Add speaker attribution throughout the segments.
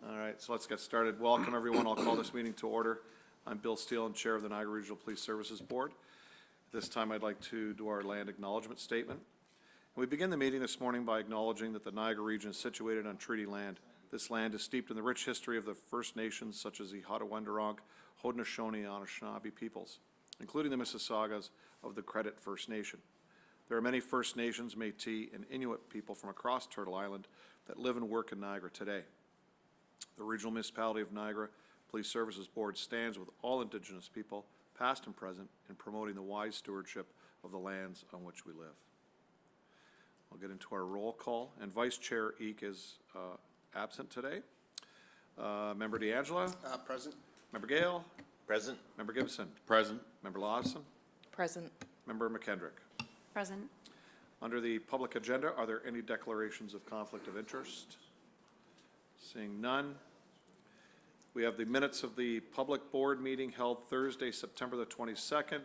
Speaker 1: All right, so let's get started. Welcome, everyone. I'll call this meeting to order. I'm Bill Steele, and Chair of the Niagara Regional Police Services Board. This time, I'd like to do our land acknowledgement statement. We begin the meeting this morning by acknowledging that the Niagara region is situated on treaty land. This land is steeped in the rich history of the First Nations, such as the Haudenosaunee, Haudenosaunee, and Anishinaabe peoples, including the Mississaugas of the Credit First Nation. There are many First Nations, Métis, and Inuit people from across Turtle Island that live and work in Niagara today. The Regional Municipality of Niagara Police Services Board stands with all Indigenous people, past and present, in promoting the wise stewardship of the lands on which we live. I'll get into our roll call, and Vice Chair Eek is absent today. Member D'Angela?
Speaker 2: Present.
Speaker 1: Member Gale?
Speaker 2: Present.
Speaker 1: Member Gibson?
Speaker 2: Present.
Speaker 1: Member Lawson?
Speaker 3: Present.
Speaker 1: Member McKendrick?
Speaker 3: Present.
Speaker 1: Under the public agenda, are there any declarations of conflict of interest? Seeing none. We have the minutes of the public board meeting held Thursday, September the 22nd.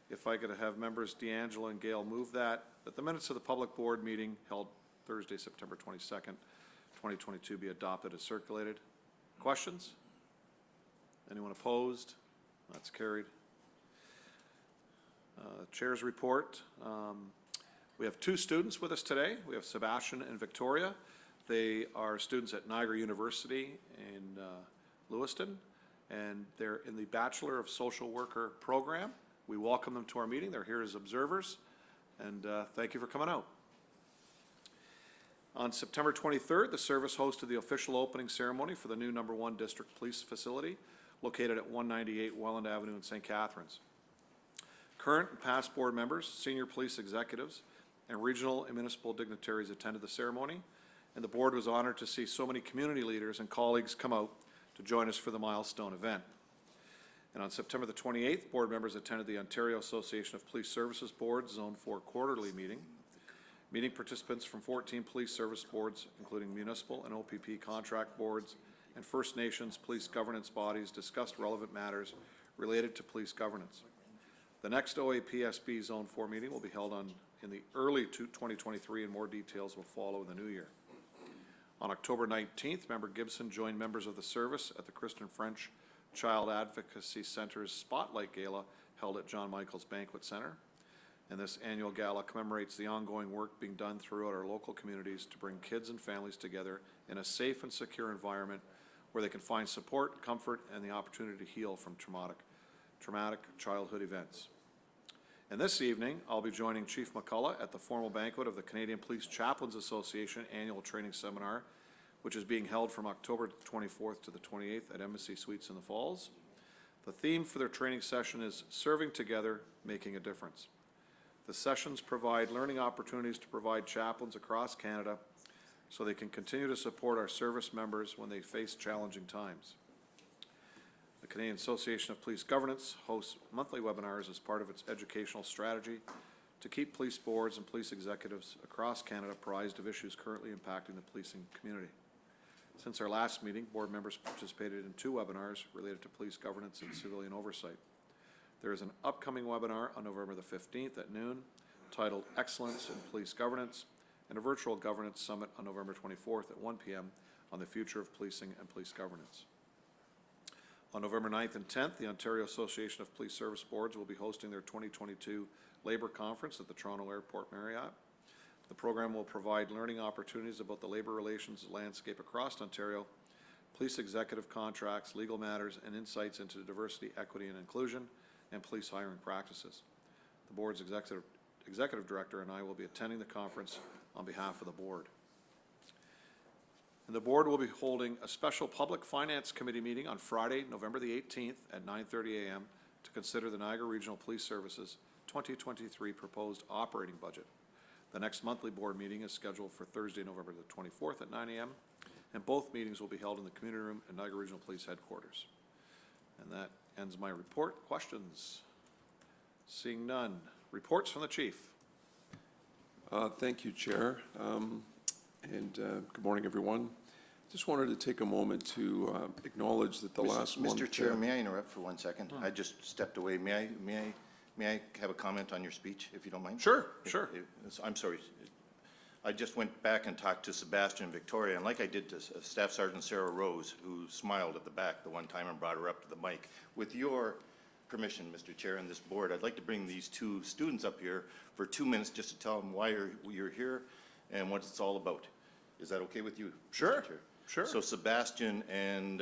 Speaker 1: If I could have members D'Angelo and Gale move that the minutes of the public board meeting held Thursday, September 22nd, 2022 be adopted as circulated. Questions? Anyone opposed? That's carried. Chair's report. We have two students with us today. We have Sebastian and Victoria. They are students at Niagara University in Lewiston, and they're in the Bachelor of Social Worker program. We welcome them to our meeting. They're here as observers, and thank you for coming out. On September 23rd, the service hosted the official opening ceremony for the new No. 1 District Police Facility located at 198 Welland Avenue in St. Catharines. Current and past board members, senior police executives, and regional and municipal dignitaries attended the ceremony, and the board was honored to see so many community leaders and colleagues come out to join us for the milestone event. And on September the 28th, board members attended the Ontario Association of Police Services Board Zone 4 quarterly meeting. Meeting participants from 14 police service boards, including municipal and OPP contract boards and First Nations police governance bodies, discussed relevant matters related to police governance. The next OAPSB Zone 4 meeting will be held in the early 2023, and more details will follow in the new year. On October 19th, Member Gibson joined members of the service at the Kristen French Child Advocacy Center's Spotlight Gala held at John Michael's Banquet Center. And this annual gala commemorates the ongoing work being done throughout our local communities to bring kids and families together in a safe and secure environment where they can find support, comfort, and the opportunity to heal from traumatic childhood events. And this evening, I'll be joining Chief McCullough at the formal banquet of the Canadian Police Chaplains Association Annual Training Seminar, which is being held from October 24th to the 28th at Embassy Suites in the Falls. The theme for their training session is Serving Together, Making a Difference. The sessions provide learning opportunities to provide chaplains across Canada so they can continue to support our service members when they face challenging times. The Canadian Association of Police Governance hosts monthly webinars as part of its educational strategy to keep police boards and police executives across Canada apprised of issues currently impacting the policing community. Since our last meeting, board members participated in 2 webinars related to police governance and civilian oversight. There is an upcoming webinar on November the 15th at noon titled Excellence in Police Governance, and a virtual governance summit on November 24th at 1 p.m. on the future of policing and police governance. On November 9th and 10th, the Ontario Association of Police Service Boards will be hosting their 2022 Labour Conference at the Toronto Airport Marriott. The program will provide learning opportunities about the labour relations landscape across Ontario, police executive contracts, legal matters, and insights into diversity, equity, and inclusion, and police hiring practices. The board's executive director and I will be attending the conference on behalf of the board. And the board will be holding a special public finance committee meeting on Friday, November the 18th at 9:30 a.m. to consider the Niagara Regional Police Services 2023 proposed operating budget. The next monthly board meeting is scheduled for Thursday, November the 24th at 9 a.m. and both meetings will be held in the community room at Niagara Regional Police Headquarters. And that ends my report. Questions? Seeing none. Reports from the chief.
Speaker 4: Thank you, Chair. Good morning, everyone. Just wanted to take a moment to acknowledge that the last month...
Speaker 2: Mr. Chair, may I interrupt for 1 second? I just stepped away. May I have a comment on your speech, if you don't mind?
Speaker 1: Sure, sure.
Speaker 2: I'm sorry. I just went back and talked to Sebastian and Victoria, and like I did to Staff Sergeant Sarah Rose, who smiled at the back the one time and brought her up to the mic. With your permission, Mr. Chair, and this board, I'd like to bring these two students up here for 2 minutes just to tell them why you're here and what it's all about. Is that okay with you?
Speaker 1: Sure,
Speaker 2: Mr. Chair?
Speaker 1: sure.
Speaker 2: So Sebastian and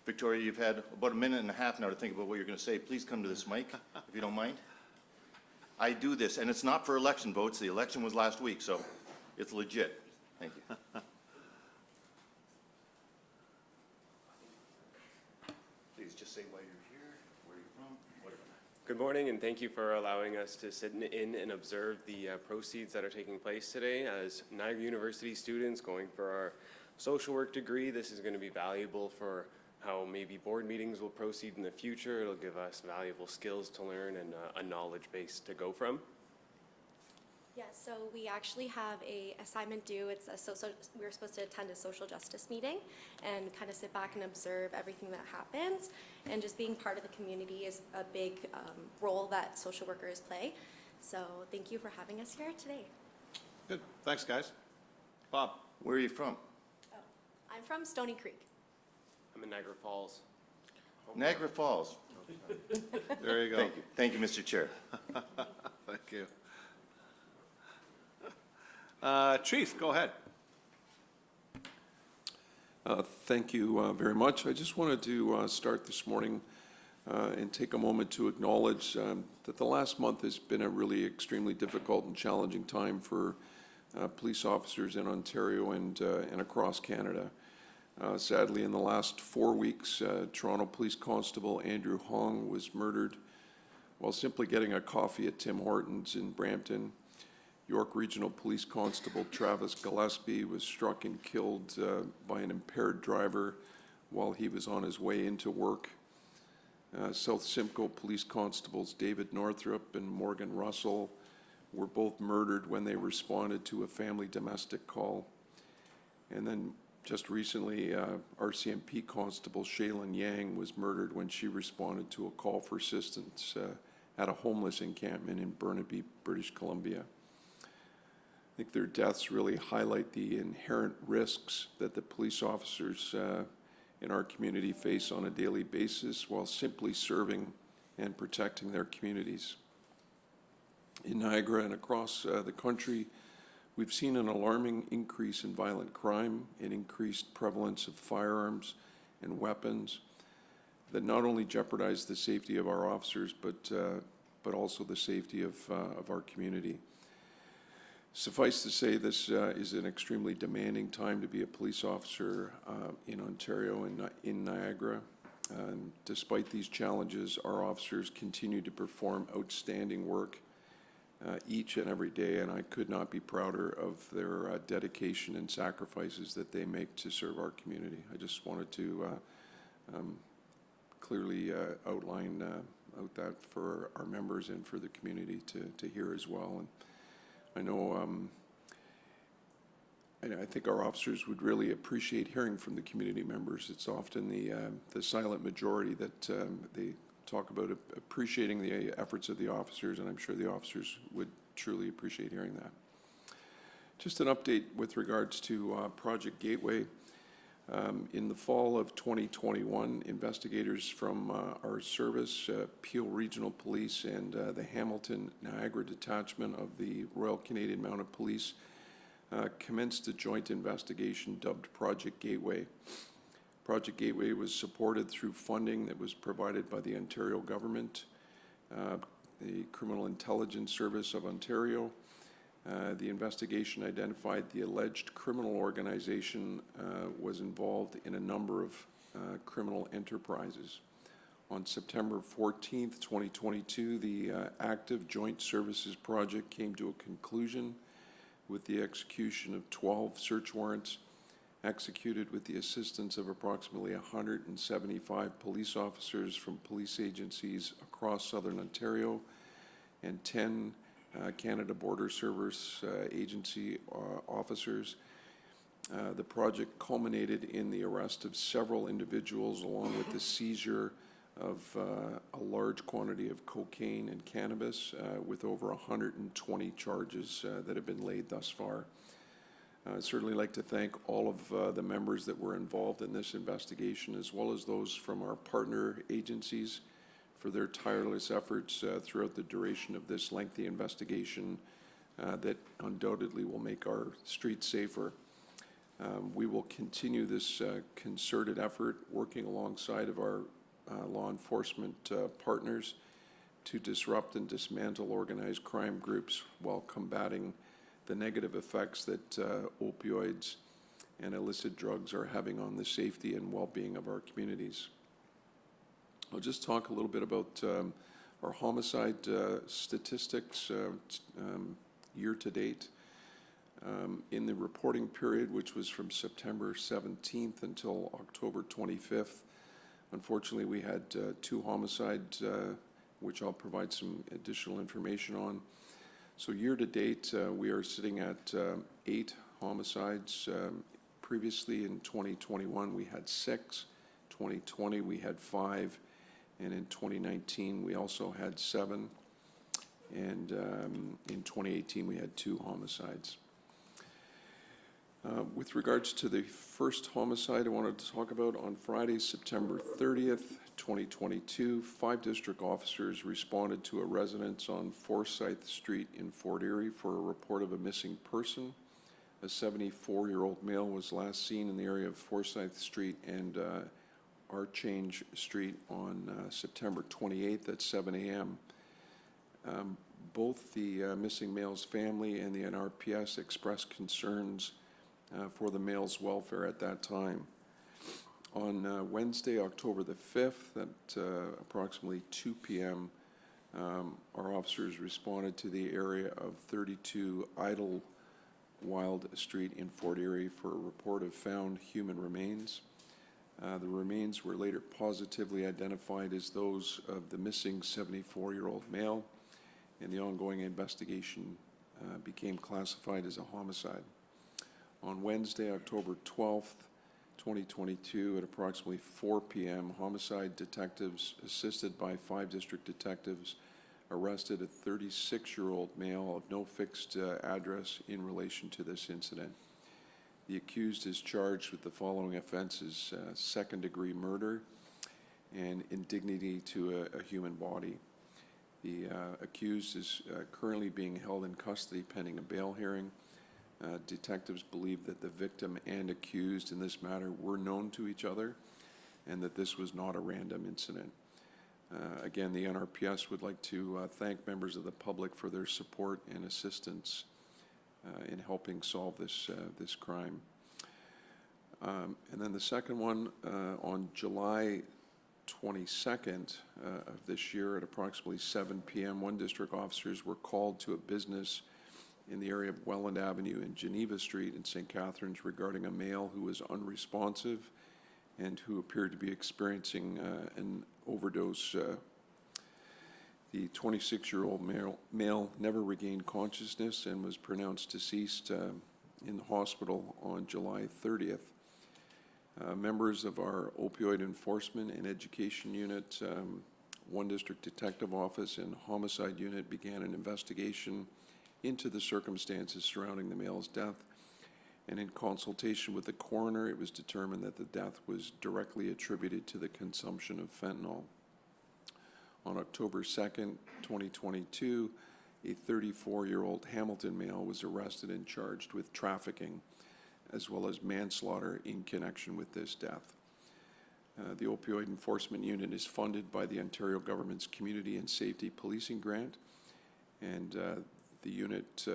Speaker 2: Victoria, you've had about a minute and a half now to think about what you're going to say. Please come to this mic, if you don't mind. I do this, and it's not for election votes. The election was last week, so it's legit. Thank you. Please just say why you're here, where you're from, whatever.
Speaker 3: Good morning, and thank you for allowing us to sit in and observe the proceeds that are taking place today. As Niagara University students going for our social work degree, this is going to be valuable for how maybe board meetings will proceed in the future. It'll give us valuable skills to learn and a knowledge base to go from.
Speaker 5: Yeah, so we actually have a assignment due. It's we were supposed to attend a social justice meeting and kind of sit back and observe everything that happens. And just being part of the community is a big role that social workers play. So thank you for having us here today.
Speaker 1: Good, thanks, guys. Bob?
Speaker 2: Where are you from?
Speaker 5: I'm from Stony Creek.
Speaker 3: I'm in Niagara Falls.
Speaker 2: Niagara Falls.
Speaker 1: There you go.
Speaker 2: Thank you. Thank you, Mr. Chair.
Speaker 1: Thank you. Chief, go ahead.
Speaker 4: Thank you very much. I just wanted to start this morning and take a moment to acknowledge that the last month has been a really extremely difficult and challenging time for police officers in Ontario and across Canada. Sadly, in the last 4 weeks, Toronto Police Constable Andrew Hong was murdered while simply getting a coffee at Tim Hortons in Brampton. York Regional Police Constable Travis Gillespie was struck and killed by an impaired driver while he was on his way into work. South Simcoe Police Constables David Northrup and Morgan Russell were both murdered when they responded to a family domestic call. And then just recently, RCMP Constable Shaylin Yang was murdered when she responded to a call for assistance at a homeless encampment in Burnaby, British Columbia. I think their deaths really highlight the inherent risks that the police officers in our community face on a daily basis while simply serving and protecting their communities. In Niagara and across the country, we've seen an alarming increase in violent crime, an increased prevalence of firearms and weapons that not only jeopardize the safety of our officers, but also the safety of our community. Suffice to say, this is an extremely demanding time to be a police officer in Ontario and in Niagara. Despite these challenges, our officers continue to perform outstanding work each and every day, and I could not be prouder of their dedication and sacrifices that they make to serve our community. I just wanted to clearly outline out that for our members and for the community to hear as well. And I know, I think our officers would really appreciate hearing from the community members. It's often the silent majority that they talk about appreciating the efforts of the officers, and I'm sure the officers would truly appreciate hearing that. Just an update with regards to Project Gateway. In the fall of 2021, investigators from our service, Peel Regional Police and the Hamilton Niagara Detachment of the Royal Canadian Mounted Police commenced a joint investigation dubbed Project Gateway. Project Gateway was supported through funding that was provided by the Ontario government, the Criminal Intelligence Service of Ontario. The investigation identified the alleged criminal organization was involved in a number of criminal enterprises. On September 14th, 2022, the active joint services project came to a conclusion with the execution of 12 search warrants executed with the assistance of approximately 175 police officers from police agencies across southern Ontario and 10 Canada Border Service Agency officers. The project culminated in the arrest of several individuals along with the seizure of a large quantity of cocaine and cannabis with over 120 charges that have been laid thus far. I'd certainly like to thank all of the members that were involved in this investigation, as well as those from our partner agencies for their tireless efforts throughout the duration of this lengthy investigation that undoubtedly will make our streets safer. We will continue this concerted effort, working alongside of our law enforcement partners to disrupt and dismantle organized crime groups while combating the negative effects that opioids and illicit drugs are having on the safety and well-being of our communities. I'll just talk a little bit about our homicide statistics year to date. In the reporting period, which was from September 17th until October 25th, unfortunately we had 2 homicides, which I'll provide some additional information on. So year to date, we are sitting at 8 homicides. Previously in 2021, we had 6. 2020, we had 5. And in 2019, we also had 7. And in 2018, we had 2 homicides. With regards to the first homicide I wanted to talk about, on Friday, September 30th, 2022, 5 district officers responded to a residence on Forsyth Street in Fort Erie for a report of a missing person. A 74-year-old male was last seen in the area of Forsyth Street and Archange Street on September 28th at 7 a.m. Both the missing male's family and the NRPS expressed concerns for the male's welfare at that time. On Wednesday, October the 5th, at approximately 2 p.m., our officers responded to the area of 32 Idlewild Street in Fort Erie for a report of found human remains. The remains were later positively identified as those of the missing 74-year-old male, and the ongoing investigation became classified as a homicide. On Wednesday, October 12th, 2022, at approximately 4 p.m., homicide detectives, assisted by 5 district detectives, arrested a 36-year-old male of no fixed address in relation to this incident. The accused is charged with the following offenses: second-degree murder and indignity to a human body. The accused is currently being held in custody pending a bail hearing. Detectives believe that the victim and accused in this matter were known to each other and that this was not a random incident. Again, the NRPS would like to thank members of the public for their support and assistance in helping solve this crime. And then the second one, on July 22nd of this year at approximately 7 p.m., 1 district officers were called to a business in the area of Welland Avenue and Geneva Street in St. Catharines regarding a male who was unresponsive and who appeared to be experiencing an overdose. The 26-year-old male never regained consciousness and was pronounced deceased in the hospital on July 30th. Members of our opioid enforcement and education unit, 1 district detective office and homicide unit began an investigation into the circumstances surrounding the male's death, and in consultation with the coroner, it was determined that the death was directly attributed to the consumption of fentanyl. On October 2nd, 2022, a 34-year-old Hamilton male was arrested and charged with trafficking, as well as manslaughter in connection with this death. The Opioid Enforcement Unit is funded by the Ontario government's Community and Safety Policing Grant, and the unit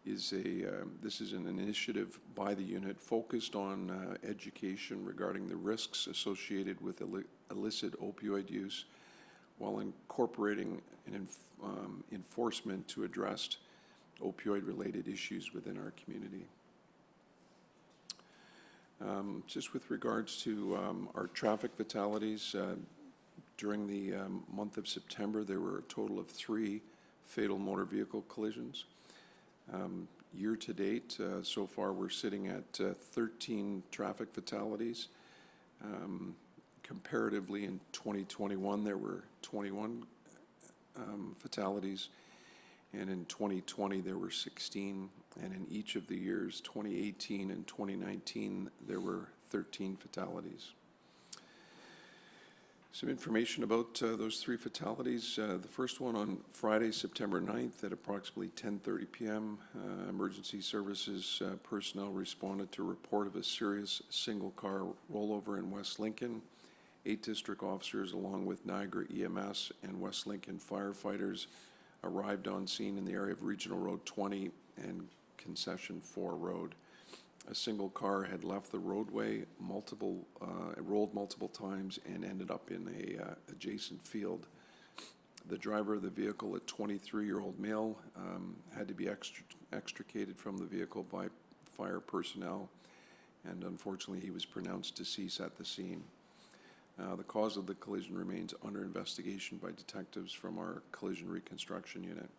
Speaker 4: this is an initiative by the unit focused on education regarding the risks associated with illicit opioid use, while incorporating an enforcement to address opioid-related issues within our community. Just with regards to our traffic fatalities, during the month of September, there were a total of 3 fatal motor vehicle collisions. Year to date, so far we're sitting at 13 traffic fatalities. Comparatively, in 2021, there were 21 fatalities. and in 2020 there were 16, and in each of the years, 2018 and 2019, there were 13 fatalities. Some information about those 3 fatalities. The first one on Friday, September 9th at approximately 10:30 p.m. Emergency services personnel responded to a report of a serious single-car rollover in West Lincoln. 8 district officers, along with Niagara EMS and West Lincoln firefighters, arrived on scene in the area of Regional Road 20 and Concession 4 Road. A single car had left the roadway rolled multiple times and ended up in a adjacent field. The driver of the vehicle, a 23-year-old male, had to be extricated from the vehicle by fire personnel, and unfortunately he was pronounced deceased at the scene. The cause of the collision remains under investigation by detectives from our collision reconstruction unit.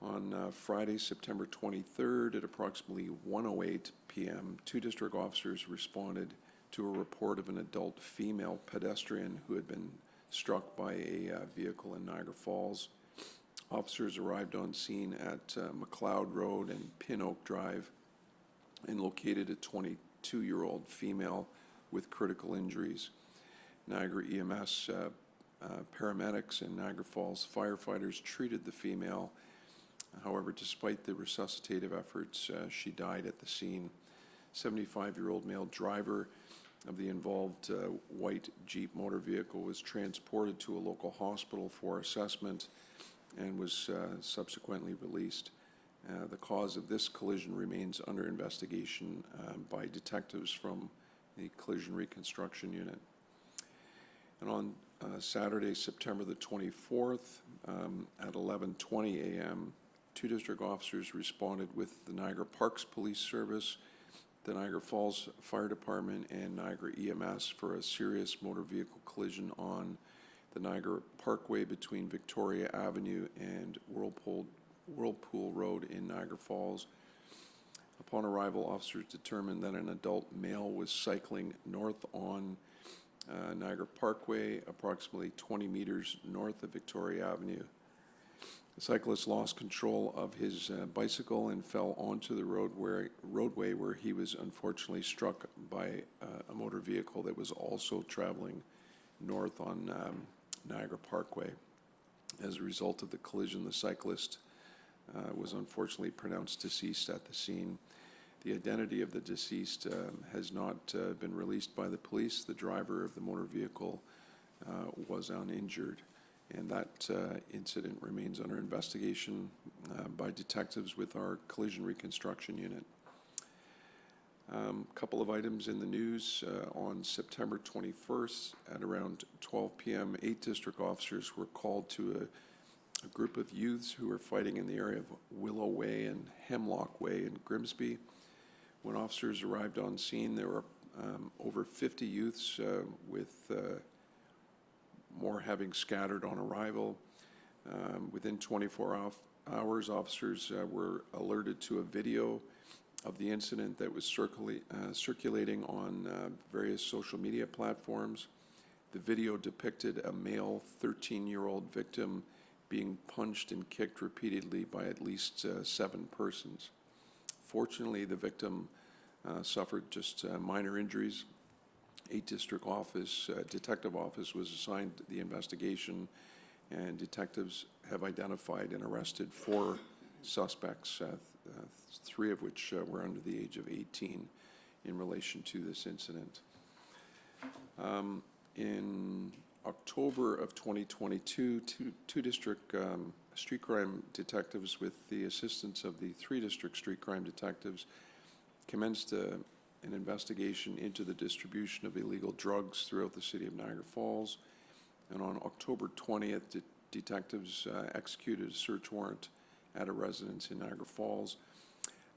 Speaker 4: On Friday, September 23rd at approximately 1:08 p.m., 2 district officers responded to a report of an adult female pedestrian who had been struck by a vehicle in Niagara Falls. Officers arrived on scene at McLeod Road and Pin Oak Drive and located a 22-year-old female with critical injuries. Niagara EMS paramedics and Niagara Falls firefighters treated the female. However, despite the resuscitative efforts, she died at the scene. 75-year-old male driver of the involved white Jeep motor vehicle was transported to a local hospital for assessment and was subsequently released. The cause of this collision remains under investigation by detectives from the Collision Reconstruction Unit. And on Saturday, September the 24th, at 11:20 a.m., 2 district officers responded with the Niagara Parks Police Service, the Niagara Falls Fire Department, and Niagara EMS for a serious motor vehicle collision on the Niagara Parkway between Victoria Avenue and Whirlpool Road in Niagara Falls. Upon arrival, officers determined that an adult male was cycling north on Niagara Parkway, approximately 20 meters north of Victoria Avenue. The cyclist lost control of his bicycle and fell onto the roadway where he was unfortunately struck by a motor vehicle that was also traveling north on Niagara Parkway. As a result of the collision, the cyclist was unfortunately pronounced deceased at the scene. The identity of the deceased has not been released by the police. The driver of the motor vehicle was uninjured, and that incident remains under investigation by detectives with our Collision Reconstruction Unit. A couple of items in the news. On September 21st at around 12 p.m., 8 district officers were called to a group of youths who were fighting in the area of Willow Way and Hemlock Way in Grimsby. When officers arrived on scene, there were over 50 youths, with more having scattered on arrival. Within 24 hours, officers were alerted to a video of the incident that was circulating on various social media platforms. The video depicted a male 13-year-old victim being punched and kicked repeatedly by at least 7 persons. Fortunately, the victim suffered just minor injuries. 8 District Detective Office was assigned the investigation, and detectives have identified and arrested 4 suspects, 3 of which were under the age of 18 in relation to this incident. In October of 2022, two district street crime detectives, with the assistance of the 3 district street crime detectives, commenced an investigation into the distribution of illegal drugs throughout the city of Niagara Falls. And on October 20th, detectives executed a search warrant at a residence in Niagara Falls.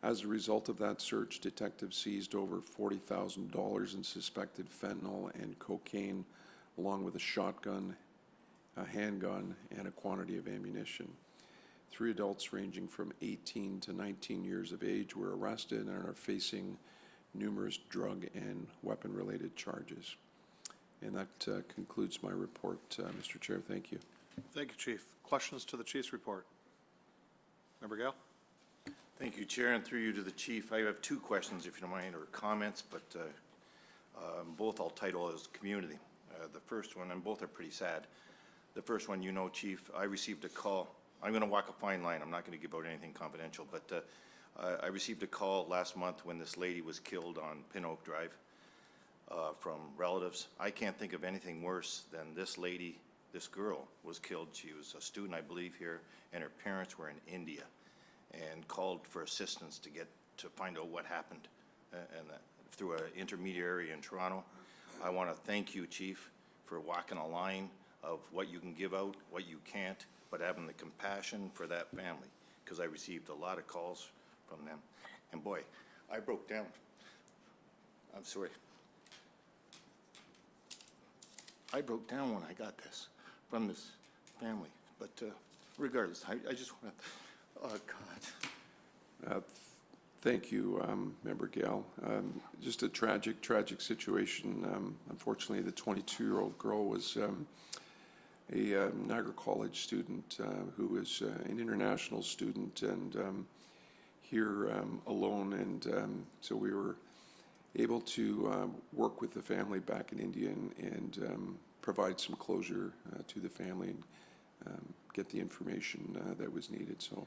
Speaker 4: As a result of that search, detectives seized over $40,000 in suspected fentanyl and cocaine, along with a shotgun, a handgun, and a quantity of ammunition. 3 adults ranging from 18 to 19 years of age were arrested and are facing numerous drug and weapon-related charges. And that concludes my report, Mr. Chair. Thank you.
Speaker 1: Thank you, Chief. Questions to the Chief's report? Member Gale?
Speaker 2: Thank you, Chair, and through you to the Chief. I have two questions, if you don't mind, or comments, but both I'll title as community. The first one, and both are pretty sad. The first one, you know, Chief, I received a call. I'm going to walk a fine line. I'm not going to give out anything confidential, but I received a call last month when this lady was killed on Pin Oak Drive from relatives. I can't think of anything worse than this lady, this girl was killed. She was a student, I believe, here, and her parents were in India and called for assistance to find out what happened, and through an intermediary in Toronto. I want to thank you, Chief, for walking a line of what you can give out, what you can't, but having the compassion for that family, because I received a lot of calls from them. And boy, I broke down. I'm sorry. I broke down when I got this from this family, but regardless, I just want to, oh God.
Speaker 4: Thank you, Member Gale. Just a tragic situation. Unfortunately, the 22-year-old girl was a Niagara College student who was an international student and here alone. And so we were able to work with the family back in India and provide some closure to the family and get the information that was needed. So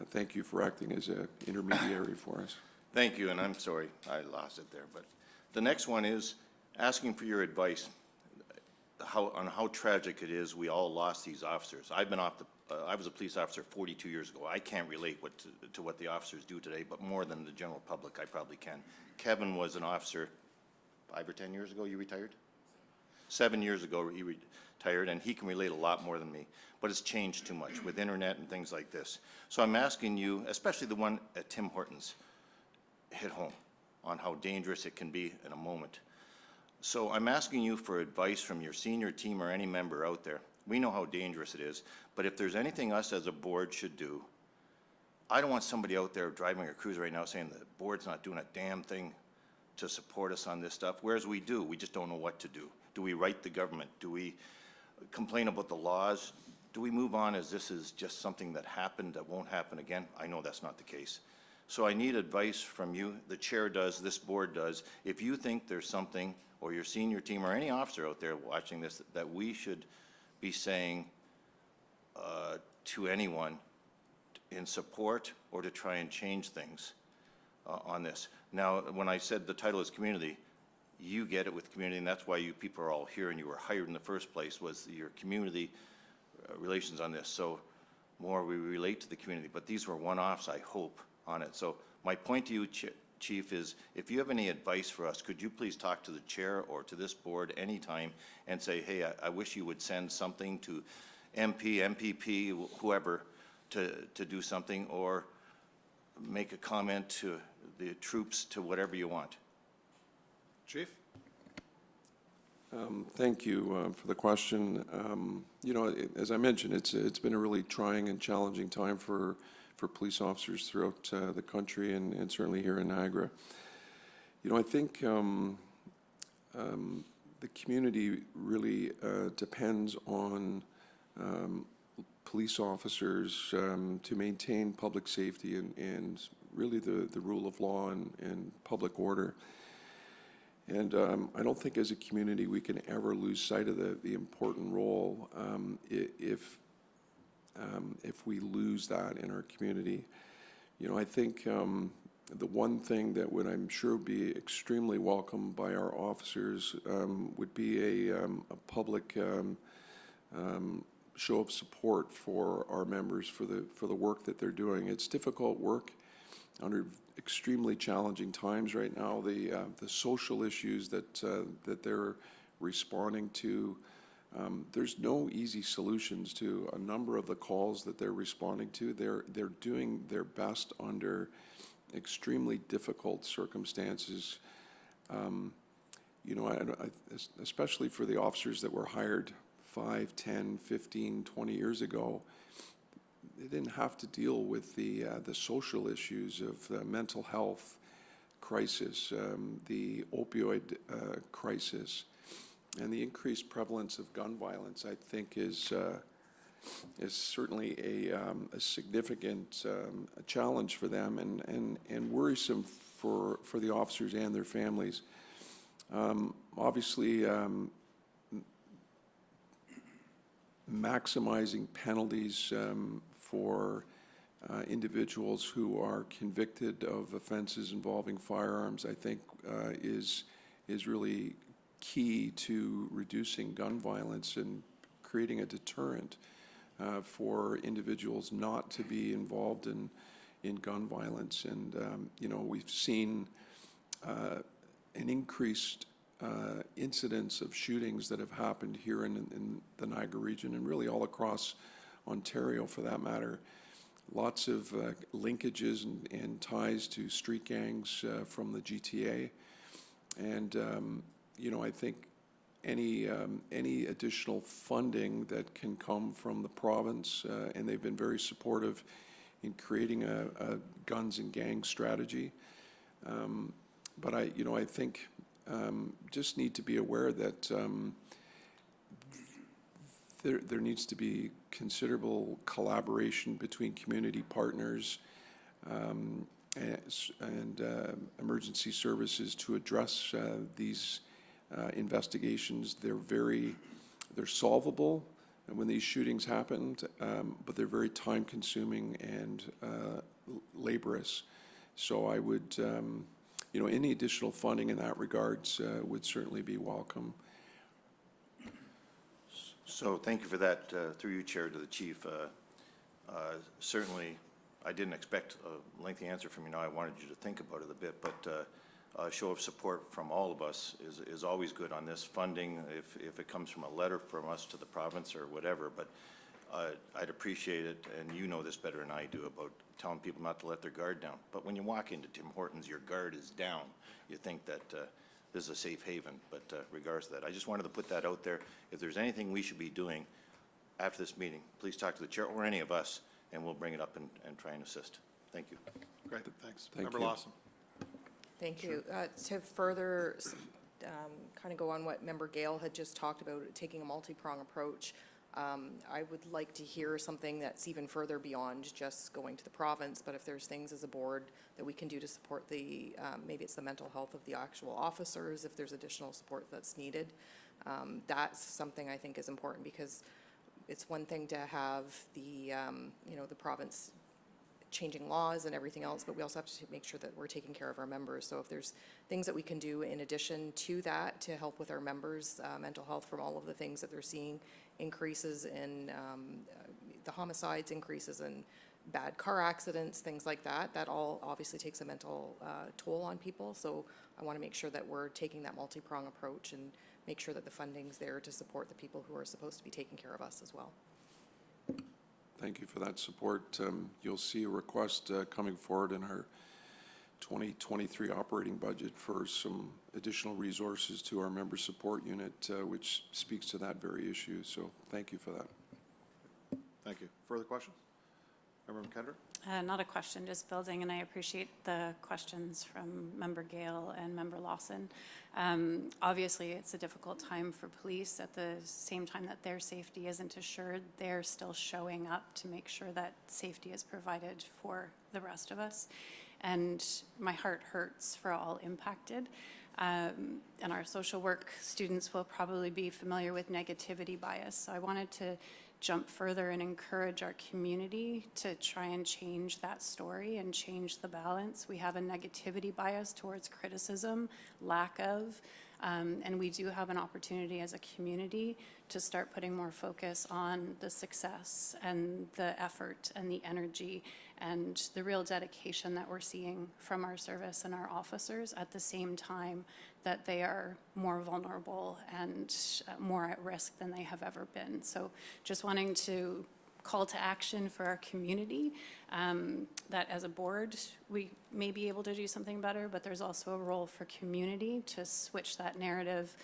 Speaker 4: thank you for acting as an intermediary for us.
Speaker 2: Thank you, and I'm sorry I lost it there. But the next one is asking for your advice on how tragic it is we all lost these officers. I was a police officer 42 years ago. I can't relate to what the officers do today, but more than the general public, I probably can. Kevin was an officer 5 or 10 years ago. You retired? 7 years ago he retired, and he can relate a lot more than me. But it's changed too much with internet and things like this. So I'm asking you, especially the one at Tim Hortons, hit home on how dangerous it can be in a moment. So I'm asking you for advice from your senior team or any member out there. We know how dangerous it is, but if there's anything us as a board should do, I don't want somebody out there driving a cruiser right now saying the board's not doing a damn thing to support us on this stuff, whereas we do. We just don't know what to do. Do we write the government? Do we complain about the laws? Do we move on as this is just something that happened that won't happen again? I know that's not the case. So I need advice from you. The chair does, this board does. If you think there's something, or your senior team, or any officer out there watching this, that we should be saying to anyone in support or to try and change things on this. Now, when I said the title is community, you get it with community, and that's why you people are all here and you were hired in the first place, was your community relations on this. So more we relate to the community, but these were one-offs, I hope, on it. So my point to you, Chief, is if you have any advice for us, could you please talk to the chair or to this board anytime and say, hey, I wish you would send something to MP, MPP, whoever, to do something, or make a comment to the troops, to whatever you want.
Speaker 1: Chief?
Speaker 4: Thank you for the question. You know, as I mentioned, it's been a really trying and challenging time for police officers throughout the country and certainly here in Niagara. You know, I think the community really depends on police officers to maintain public safety and really the rule of law and public order. And I don't think as a community we can ever lose sight of the important role if we lose that in our community. You know, I think the one thing that would, I'm sure, be extremely welcome by our officers would be a public show of support for our members for the work that they're doing. It's difficult work under extremely challenging times right now. The social issues that they're responding to. There's no easy solutions to a number of the calls that they're responding to. They're doing their best under extremely difficult circumstances. You know, especially for the officers that were hired 5, 10, 15, 20 years ago, they didn't have to deal with the social issues of the mental health crisis, the opioid crisis, and the increased prevalence of gun violence. I think is is certainly a significant challenge for them and worrisome for the officers and their families. Obviously, maximizing penalties for individuals who are convicted of offenses involving firearms, I think, is really key to reducing gun violence and creating a deterrent for individuals not to be involved in gun violence. And you know, we've seen an increased incidence of shootings that have happened here in the Niagara region and really all across Ontario for that matter. Lots of linkages and ties to street gangs from the GTA. And you know, I think any additional funding that can come from the province, and they've been very supportive in creating a guns and gang strategy. But I think just need to be aware that there needs to be considerable collaboration between community partners and emergency services to address these investigations. They're solvable when these shootings happened, but they're very time-consuming and laborious. So I would, any additional funding in that regards would certainly be welcome.
Speaker 2: So thank you for that, through you, Chair, to the Chief. Certainly, I didn't expect a lengthy answer from you. Now I wanted you to think about it a bit, but a show of support from all of us is always good on this funding, if it comes from a letter from us to the province or whatever. But I'd appreciate it, and you know this better than I do, about telling people not to let their guard down. But when you walk into Tim Hortons, your guard is down. You think that this is a safe haven, but regards to that, I just wanted to put that out there. If there's anything we should be doing after this meeting, please talk to the chair or any of us, and we'll bring it up and try and assist. Thank you.
Speaker 1: Great, thanks.
Speaker 4: Thank
Speaker 1: Member
Speaker 4: you.
Speaker 1: Lawson.
Speaker 6: Thank you. To further kind of go on what Member Gale had just talked about, taking a multi-prong approach, I would like to hear something that's even further beyond just going to the province, but if there's things as a board that we can do to support the, maybe it's the mental health of the actual officers, if there's additional support that's needed, that's something I think is important, because it's one thing to have the, the province changing laws and everything else, but we also have to make sure that we're taking care of our members. So if there's things that we can do in addition to that to help with our members' mental health from all of the things that they're seeing, increases in the homicides, increases in bad car accidents, things like that, that all obviously takes a mental toll on people. So I want to make sure that we're taking that multi-prong approach and make sure that the funding's there to support the people who are supposed to be taking care of us as well.
Speaker 4: Thank you for that support. You'll see a request coming forward in our 2023 operating budget for some additional resources to our member support unit, which speaks to that very issue. So thank you for that.
Speaker 1: Thank you. Further questions? Member McKendrick?
Speaker 7: Not a question, just building, and I appreciate the questions from Member Gale and Member Lawson. Obviously, it's a difficult time for police. At the same time that their safety isn't assured, they're still showing up to make sure that safety is provided for the rest of us. And my heart hurts for all impacted. And our social work students will probably be familiar with negativity bias. So I wanted to jump further and encourage our community to try and change that story and change the balance. We have a negativity bias towards criticism, lack of, and we do have an opportunity as a community to start putting more focus on the success and the effort and the energy and the real dedication that we're seeing from our service and our officers at the same time that they are more vulnerable and more at risk than they have ever been. So just wanting to call to action for our community, that as a board, we may be able to do something better, but there's also a role for community to switch that narrative,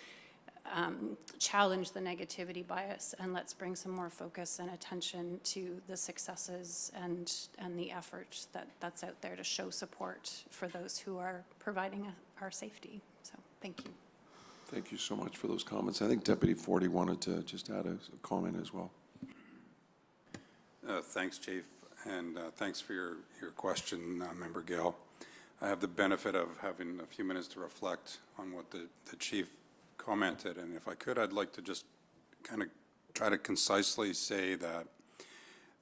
Speaker 7: challenge the negativity bias, and let's bring some more focus and attention to the successes and the effort that's out there to show support for those who are providing our safety. So thank you.
Speaker 4: Thank you so much for those comments. I think Deputy Forty wanted to just add a comment as well.
Speaker 8: Thanks, Chief, and thanks for your question, Member Gill. I have the benefit of having a few minutes to reflect on what the Chief commented, and if I could, I'd like to just kind of try to concisely say that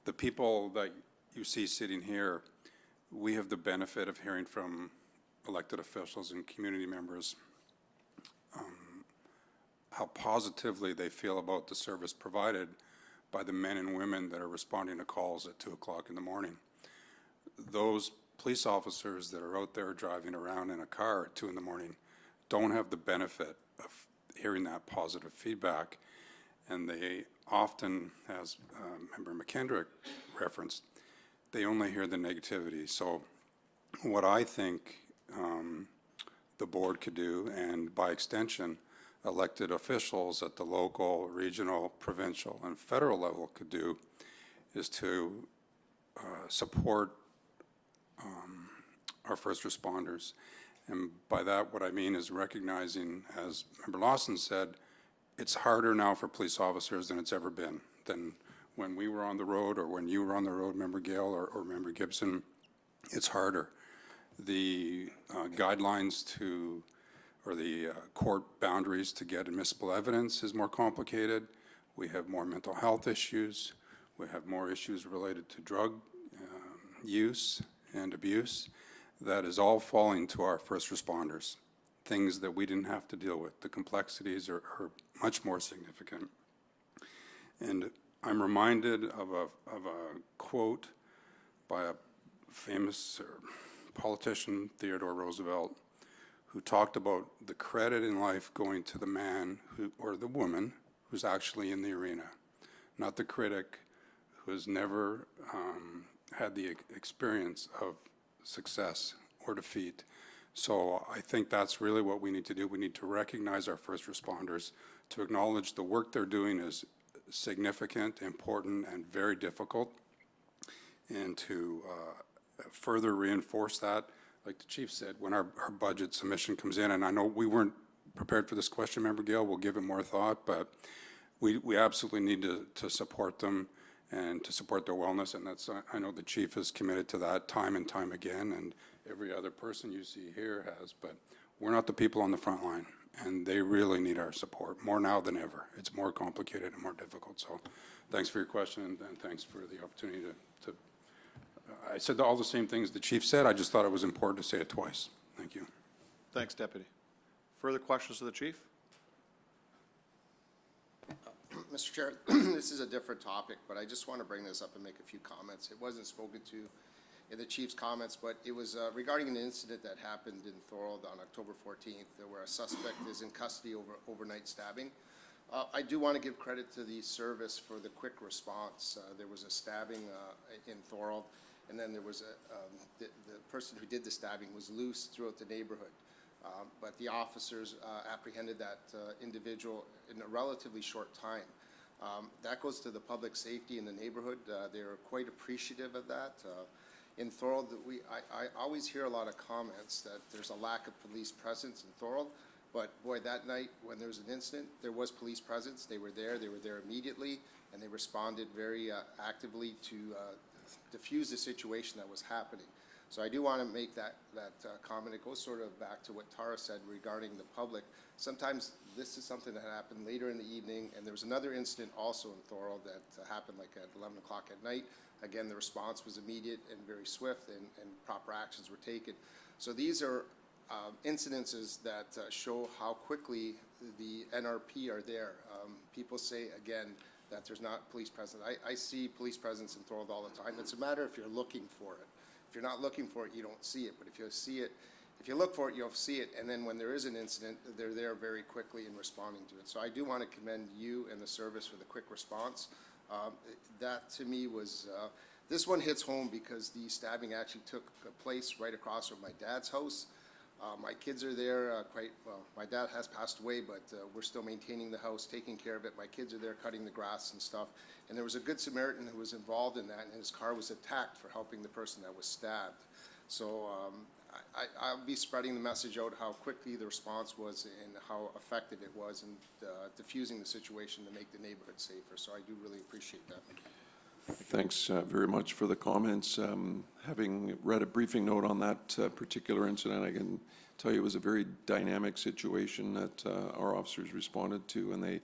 Speaker 8: the people that you see sitting here, we have the benefit of hearing from elected officials and community members how positively they feel about the service provided by the men and women that are responding to calls at 2 o'clock in the morning. Those police officers that are out there driving around in a car at 2 in the morning don't have the benefit of hearing that positive feedback, and they often, as Member McKendrick referenced, they only hear the negativity. So what I think the board could do, and by extension, elected officials at the local, regional, provincial, and federal level could do, is to support our first responders. And by that, what I mean is recognizing, as Member Lawson said, it's harder now for police officers than it's ever been, than when we were on the road or when you were on the road, Member Gale or Member Gibson. It's harder. The guidelines to, or the court boundaries to get admissible evidence is more complicated. We have more mental health issues. We have more issues related to drug use and abuse. That is all falling to our first responders, things that we didn't have to deal with. The complexities are much more significant. And I'm reminded of a quote by a famous politician, Theodore Roosevelt, who talked about the credit in life going to the man who, or the woman who's actually in the arena, not the critic who has never had the experience of success or defeat. So I think that's really what we need to do. We need to recognize our first responders, to acknowledge the work they're doing is significant, important, and very difficult, and to further reinforce that. Like the Chief said, when our budget submission comes in, and I know we weren't prepared for this question, Member Gale, we'll give it more thought, but we absolutely need to support them and to support their wellness, and that's, I know the Chief is committed to that time and time again, and every other person you see here has, but we're not the people on the front line, and they really need our support, more now than ever. It's more complicated and more difficult, so thanks for your question, and thanks for the opportunity to I said all the same things the Chief said, I just thought it was important to say it twice. Thank you.
Speaker 1: Thanks, Deputy. Further questions to the Chief?
Speaker 9: Mr. Chair, this is a different topic, but I just want to bring this up and make a few comments. It wasn't spoken to in the Chief's comments, but it was regarding an incident that happened in Thorold on October 14th, where a suspect is in custody over overnight stabbing. I do want to give credit to the service for the quick response. There was a stabbing in Thorold, and then there was the person who did the stabbing was loose throughout the neighborhood. But the officers apprehended that individual in a relatively short time. That goes to the public safety in the neighborhood. They're quite appreciative of that. In Thorold, I always hear a lot of comments that there's a lack of police presence in Thorold, but boy, that night when there was an incident, there was police presence. They were there immediately, and they responded very actively to diffuse the situation that was happening. So I do want to make that comment. It goes sort of back to what Tara said regarding the public. Sometimes this is something that happened later in the evening, and there was another incident also in Thorold that happened like at 11 o'clock at night. Again, the response was immediate and very swift, and proper actions were taken. So these are incidences that show how quickly the NRP are there. People say, again, that there's not police presence. I see police presence in Thorold all the time. It's a matter if you're looking for it. If you're not looking for it, you don't see it. But if you see it, if you look for it, you'll see it. And then when there is an incident, they're there very quickly in responding to it. So I do want to commend you and the service for the quick response. That to me was, this one hits home because the stabbing actually took place right across from my dad's house. My kids are there quite well. My dad has passed away, but we're still maintaining the house, taking care of it. My kids are there cutting the grass and stuff. And there was a good Samaritan who was involved in that, and his car was attacked for helping the person that was stabbed. So I'll be spreading the message out how quickly the response was and how effective it was in diffusing the situation to make the neighborhood safer. So I do really appreciate that.
Speaker 4: Thanks very much for the comments. Having read a briefing note on that particular incident, I can tell you it was a very dynamic situation that our officers responded to, and they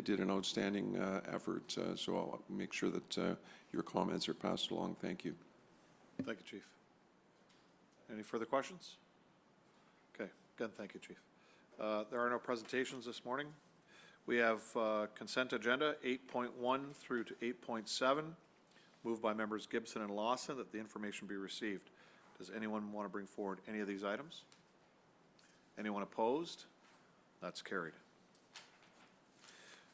Speaker 4: did an outstanding effort. So I'll make sure that your comments are passed along. Thank you.
Speaker 1: Thank you, Chief. Any further questions? Okay, again, thank you, Chief. There are no presentations this morning. We have consent agenda 8.1 through to 8.7, moved by members Gibson and Lawson that the information be received. Does anyone want to bring forward any of these items? Anyone opposed? That's carried.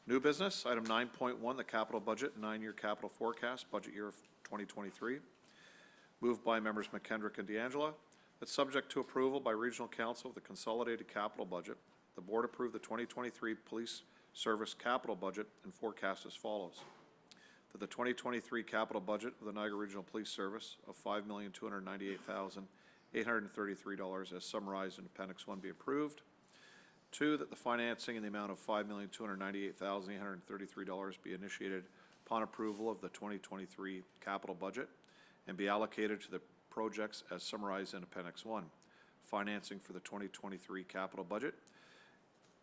Speaker 1: New business, item 9.1, the capital budget, 9-year capital forecast, budget year of 2023. Moved by members McKendrick and D'Angela, that subject to approval by Regional Council of the consolidated capital budget, the board approved the 2023 police service capital budget and forecast as follows. That the 2023 capital budget of the Niagara Regional Police Service of $5,298,833 as summarized in Appendix 1 be approved. 2, that the financing in the amount of $5,298,833 be initiated upon approval of the 2023 capital budget and be allocated to the projects as summarized in Appendix 1. Financing for the 2023 capital budget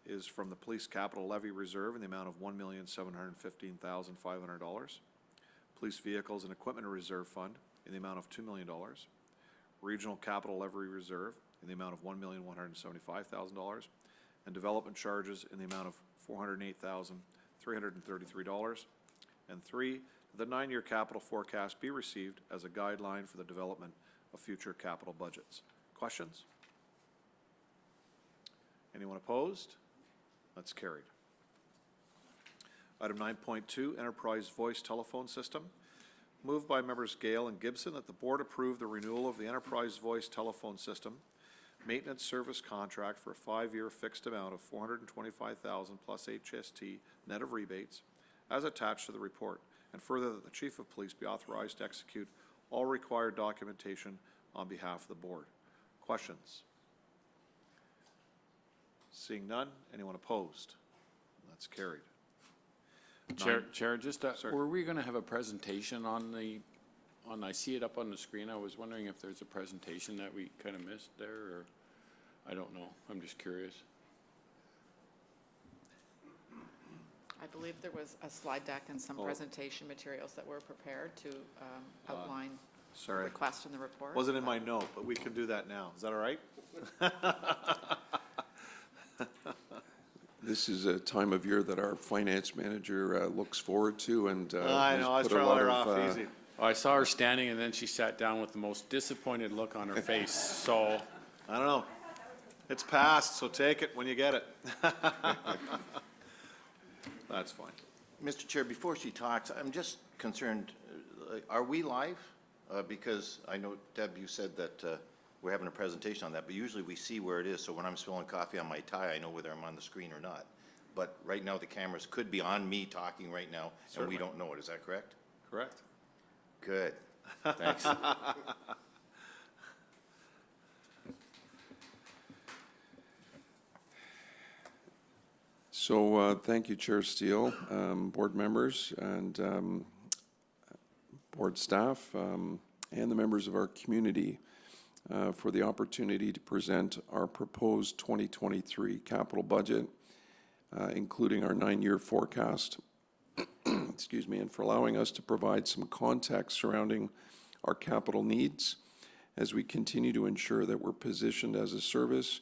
Speaker 1: is from the Police Capital Levy Reserve in the amount of $1,715,500. Police Vehicles and Equipment Reserve Fund in the amount of $2 million. Regional Capital Levy Reserve in the amount of $1,175,000. And development charges in the amount of $408,333. And 3, the 9-year capital forecast be received as a guideline for the development of future capital budgets. Questions? Anyone opposed? That's carried. Item 9.2, Enterprise Voice Telephone System. Moved by members Gale and Gibson that the board approve the renewal of the Enterprise Voice Telephone System maintenance service contract for a 5-year fixed amount of $425,000 plus HST net of rebates as attached to the report, and further that the Chief of Police be authorized to execute all required documentation on behalf of the board. Questions? Seeing none, anyone opposed? That's carried.
Speaker 10: Chair, just,
Speaker 1: Sir.
Speaker 10: were we gonna have a presentation on I see it up on the screen, I was wondering if there's a presentation that we kind of missed there, or, I don't know, I'm just curious.
Speaker 11: I believe there was a slide deck and some presentation materials that were prepared to outline the
Speaker 1: Sorry,
Speaker 11: request in the report.
Speaker 1: wasn't in my note, but we can do that now. Is that all right?
Speaker 4: This is a time of year that our finance manager looks forward to, and
Speaker 1: I
Speaker 4: has
Speaker 1: know, I was
Speaker 4: put a
Speaker 1: trying to
Speaker 4: lot
Speaker 1: let her
Speaker 4: of,
Speaker 1: off easy.
Speaker 10: I saw her standing and then she sat down with the most disappointed look on her face, so.
Speaker 1: I don't know. It's passed, so take it when you get it. That's fine.
Speaker 2: Mr. Chair, before she talks, I'm just concerned, are we live? Because I know, Deb, you said that we're having a presentation on that, but usually we see where it is, so when I'm spilling coffee on my tie, I know whether I'm on the screen or not. But right now, the cameras could be on me talking right now, and
Speaker 1: Certainly.
Speaker 2: we don't know it. Is that correct?
Speaker 1: Correct.
Speaker 2: Good. Thanks.
Speaker 4: So thank you, Chair Steele, board members, and board staff, and the members of our community for the opportunity to present our proposed 2023 capital budget, including our 9-year forecast, excuse me, and for allowing us to provide some context surrounding our capital needs as we continue to ensure that we're positioned as a service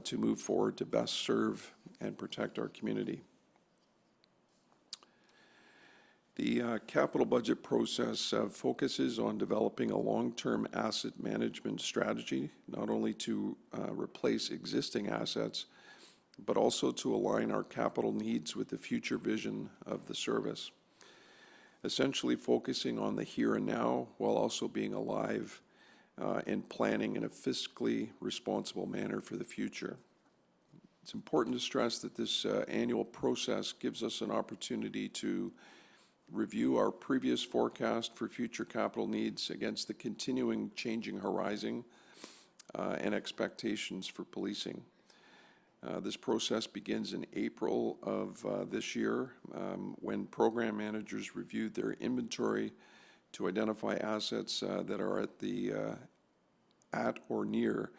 Speaker 4: to move forward to best serve and protect our community. The capital budget process focuses on developing a long-term asset management strategy, not only to replace existing assets, but also to align our capital needs with the future vision of the service, essentially focusing on the here and now while also being alive and planning in a fiscally responsible manner for the future. It's important to stress that this annual process gives us an opportunity to review our previous forecast for future capital needs against the continuing changing horizon and expectations for policing. This process begins in April of this year, when program managers reviewed their inventory to identify assets that are at or near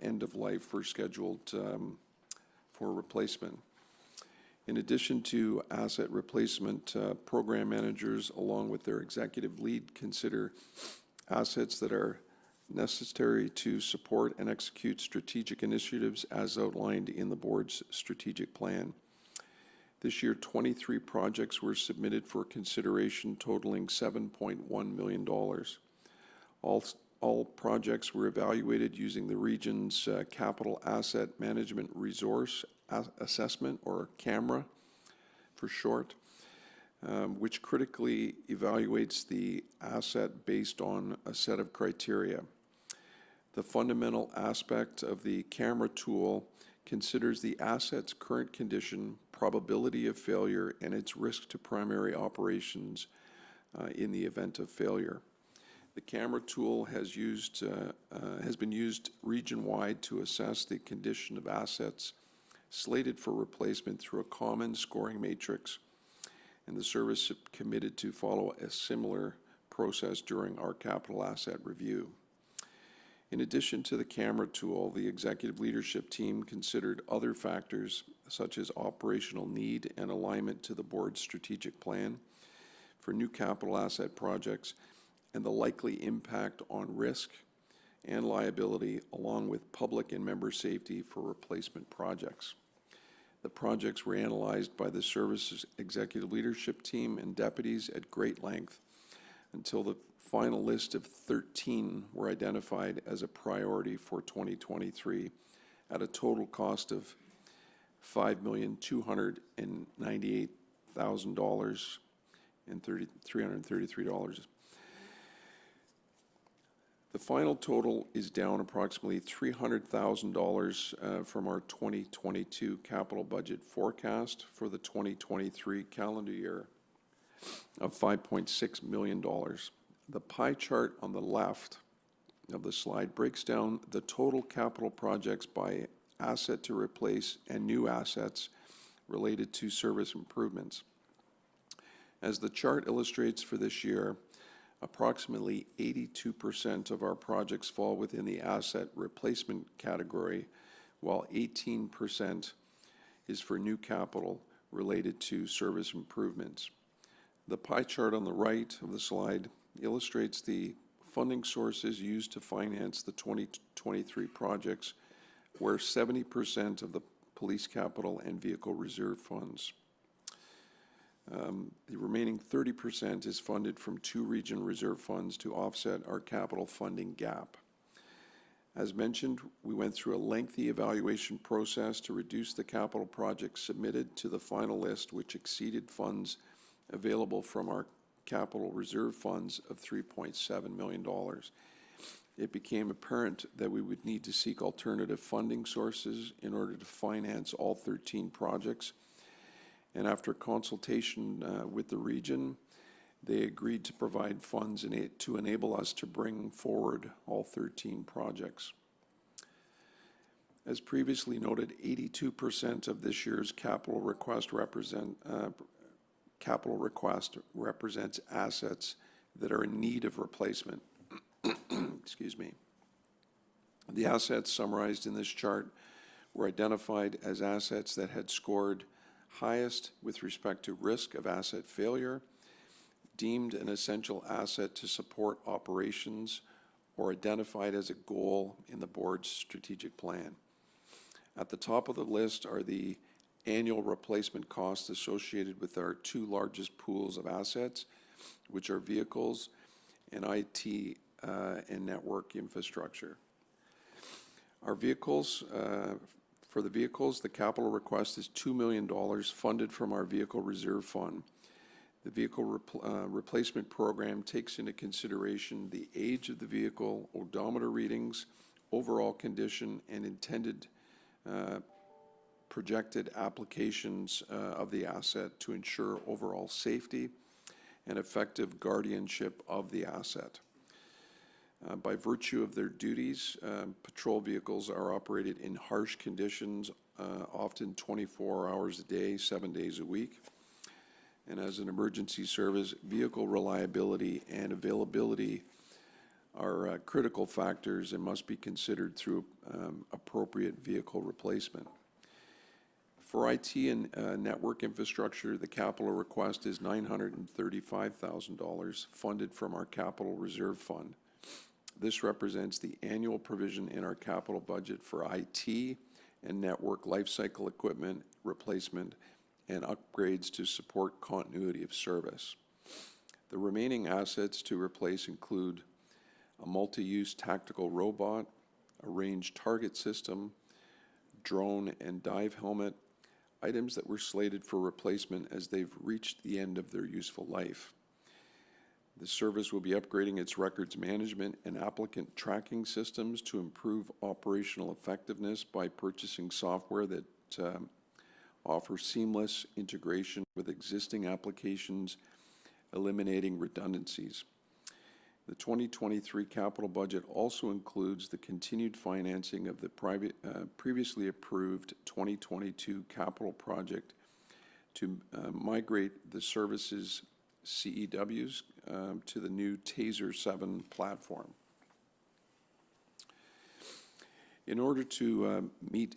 Speaker 4: end of life or scheduled for replacement. In addition to asset replacement, program managers, along with their executive lead, consider assets that are necessary to support and execute strategic initiatives as outlined in the board's strategic plan. This year, 23 projects were submitted for consideration, totaling $7.1 million. All projects were evaluated using the region's Capital Asset Management Resource Assessment, or CAMRA for short, which critically evaluates the asset based on a set of criteria. The fundamental aspect of the CAMRA tool considers the asset's current condition, probability of failure, and its risk to primary operations in the event of failure. The CAMRA tool has been used region-wide to assess the condition of assets slated for replacement through a common scoring matrix, and the service committed to follow a similar process during our capital asset review. In addition to the CAMRA tool, the executive leadership team considered other factors such as operational need and alignment to the board's strategic plan for new capital asset projects and the likely impact on risk and liability, along with public and member safety for replacement projects. The projects were analyzed by the service's executive leadership team and deputies at great length until the final list of 13 were identified as a priority for 2023 at a total cost of $5,298,000 and $333. The final total is down approximately $300,000 from our 2022 capital budget forecast for the 2023 calendar year of $5.6 million. The pie chart on the left of the slide breaks down the total capital projects by asset to replace and new assets related to service improvements. As the chart illustrates for this year, approximately 82% of our projects fall within the asset replacement category, while 18% is for new capital related to service improvements. The pie chart on the right of the slide illustrates the funding sources used to finance the 2023 projects, where 70% of the police capital and vehicle reserve funds. The remaining 30% is funded from 2 region reserve funds to offset our capital funding gap. As mentioned, we went through a lengthy evaluation process to reduce the capital projects submitted to the final list, which exceeded funds available from our capital reserve funds of $3.7 million. It became apparent that we would need to seek alternative funding sources in order to finance all 13 projects. And after consultation with the region, they agreed to provide funds to enable us to bring forward all 13 projects. As previously noted, 82% of this year's capital request represents assets that are in need of replacement. Excuse me. The assets summarized in this chart were identified as assets that had scored highest with respect to risk of asset failure, deemed an essential asset to support operations, or identified as a goal in the board's strategic plan. At the top of the list are the annual replacement costs associated with our 2 largest pools of assets, which are vehicles and IT and network infrastructure. Our vehicles, for the vehicles, the capital request is $2 million funded from our vehicle reserve fund. The vehicle replacement program takes into consideration the age of the vehicle, odometer readings, overall condition, and intended projected applications of the asset to ensure overall safety and effective guardianship of the asset. By virtue of their duties, patrol vehicles are operated in harsh conditions, often 24 hours a day, 7 days a week. And as an emergency service, vehicle reliability and availability are critical factors and must be considered through appropriate vehicle replacement. For IT and network infrastructure, the capital request is $935,000 funded from our capital reserve fund. This represents the annual provision in our capital budget for IT and network lifecycle equipment replacement and upgrades to support continuity of service. The remaining assets to replace include a multi-use tactical robot, a range target system, drone and dive helmet, items that were slated for replacement as they've reached the end of their useful life. The service will be upgrading its records management and applicant tracking systems to improve operational effectiveness by purchasing software that offers seamless integration with existing applications, eliminating redundancies. The 2023 capital budget also includes the continued financing of the previously approved 2022 capital project to migrate the services CEWs to the new TASER 7 platform. In order to meet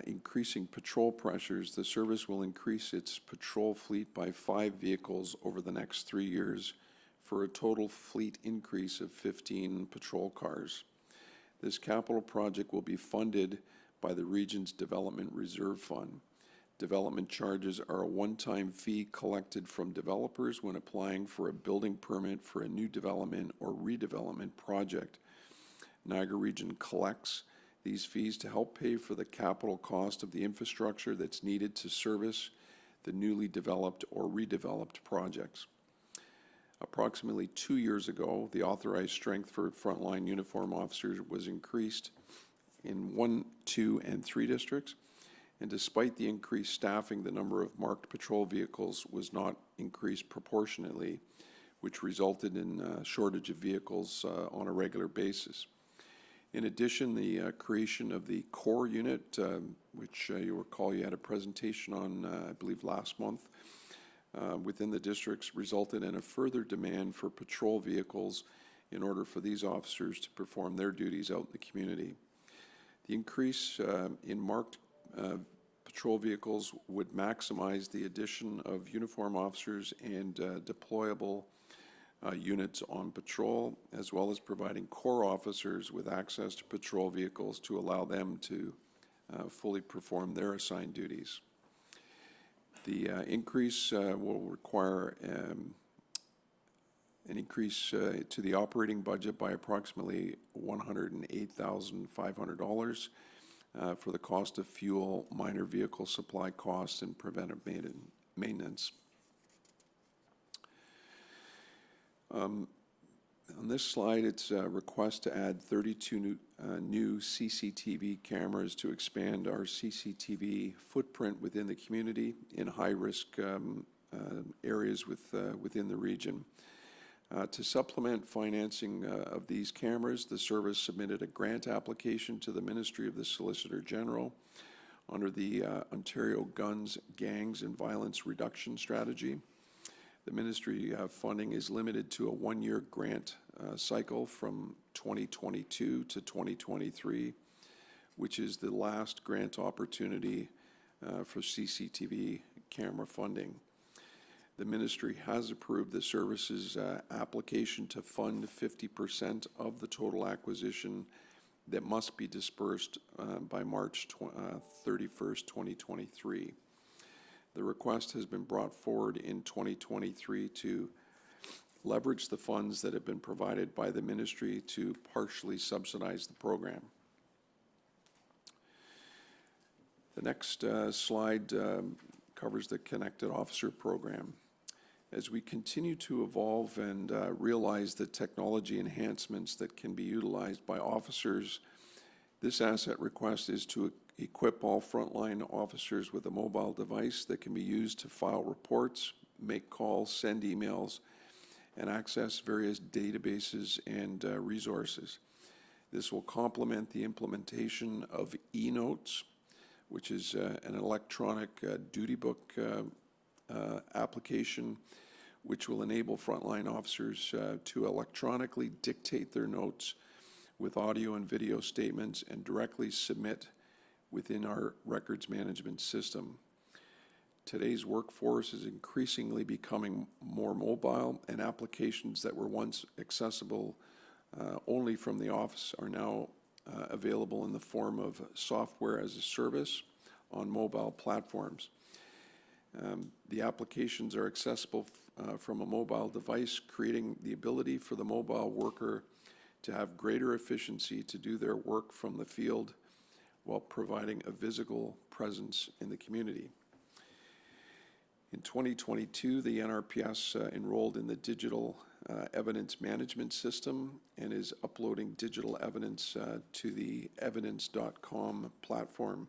Speaker 4: increasing patrol pressures, the service will increase its patrol fleet by 5 vehicles over the next 3 years for a total fleet increase of 15 patrol cars. This capital project will be funded by the region's Development Reserve Fund. Development charges are a one-time fee collected from developers when applying for a building permit for a new development or redevelopment project. Niagara Region collects these fees to help pay for the capital cost of the infrastructure that's needed to service the newly developed or redeveloped projects. Approximately 2 years ago, the authorized strength for frontline uniform officers was increased in 1, 2, and 3 districts. And despite the increased staffing, the number of marked patrol vehicles was not increased proportionately, which resulted in a shortage of vehicles on a regular basis. In addition, the creation of the core unit, which you recall you had a presentation on, I believe, last month, within the districts, resulted in a further demand for patrol vehicles in order for these officers to perform their duties out in the community. The increase in marked patrol vehicles would maximize the addition of uniform officers and deployable units on patrol, as well as providing core officers with access to patrol vehicles to allow them to fully perform their assigned duties. The increase will require an increase to the operating budget by approximately $108,500 for the cost of fuel, minor vehicle supply costs, and preventive maintenance. On this slide, it's a request to add 32 new CCTV cameras to expand our CCTV footprint within the community in high-risk areas within the region. To supplement financing of these cameras, the service submitted a grant application to the Ministry of the Solicitor General under the Ontario Guns, Gangs, and Violence Reduction Strategy. The ministry funding is limited to a one-year grant cycle from 2022 to 2023, which is the last grant opportunity for CCTV camera funding. The ministry has approved the service's application to fund 50% of the total acquisition that must be dispersed by March 31st, 2023. The request has been brought forward in 2023 to leverage the funds that have been provided by the ministry to partially subsidize the program. The next slide covers the Connected Officer Program. As we continue to evolve and realize the technology enhancements that can be utilized by officers, this asset request is to equip all frontline officers with a mobile device that can be used to file reports, make calls, send emails, and access various databases and resources. This will complement the implementation of e-notes, which is an electronic duty book application, which will enable frontline officers to electronically dictate their notes with audio and video statements and directly submit within our records management system. Today's workforce is increasingly becoming more mobile, and applications that were once accessible only from the office are now available in the form of software as a service on mobile platforms. The applications are accessible from a mobile device, creating the ability for the mobile worker to have greater efficiency to do their work from the field while providing a physical presence in the community. In 2022, the NRPS enrolled in the Digital Evidence Management System and is uploading digital evidence to the evidence.com platform.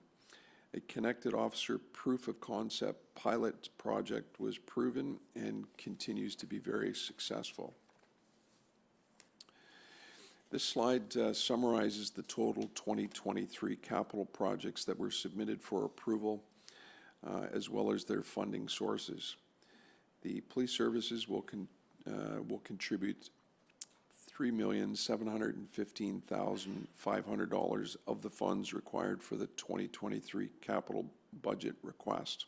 Speaker 4: A connected officer proof of concept pilot project was proven and continues to be very successful. This slide summarizes the total 2023 capital projects that were submitted for approval, as well as their funding sources. The police services will contribute $3,715,500 of the funds required for the 2023 capital budget request.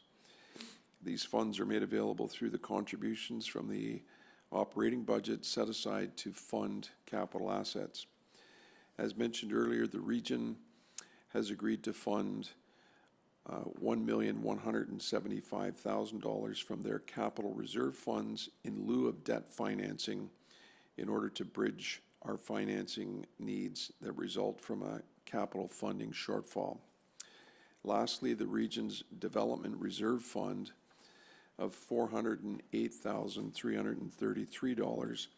Speaker 4: These funds are made available through the contributions from the operating budget set aside to fund capital assets. As mentioned earlier, the region has agreed to fund $1,175,000 from their capital reserve funds in lieu of debt financing in order to bridge our financing needs that result from a capital funding shortfall. Lastly, the region's development reserve fund of $408,333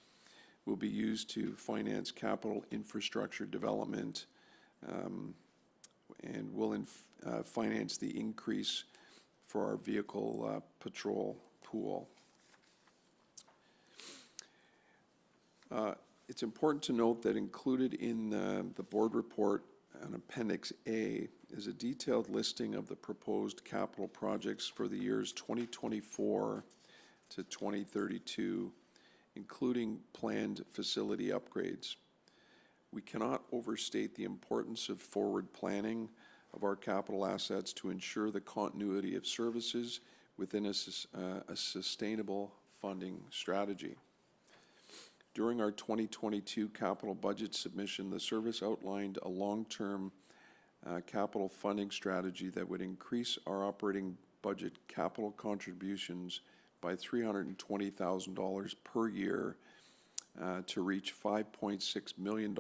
Speaker 4: will be used to finance capital infrastructure development and will finance the increase for our vehicle patrol pool. It's important to note that included in the board report on Appendix A is a detailed listing of the proposed capital projects for the years 2024 to 2032, including planned facility upgrades. We cannot overstate the importance of forward planning of our capital assets to ensure the continuity of services within a sustainable funding strategy. During our 2022 capital budget submission, the service outlined a long-term capital funding strategy that would increase our operating budget capital contributions by $320,000 per year to reach $5.6 million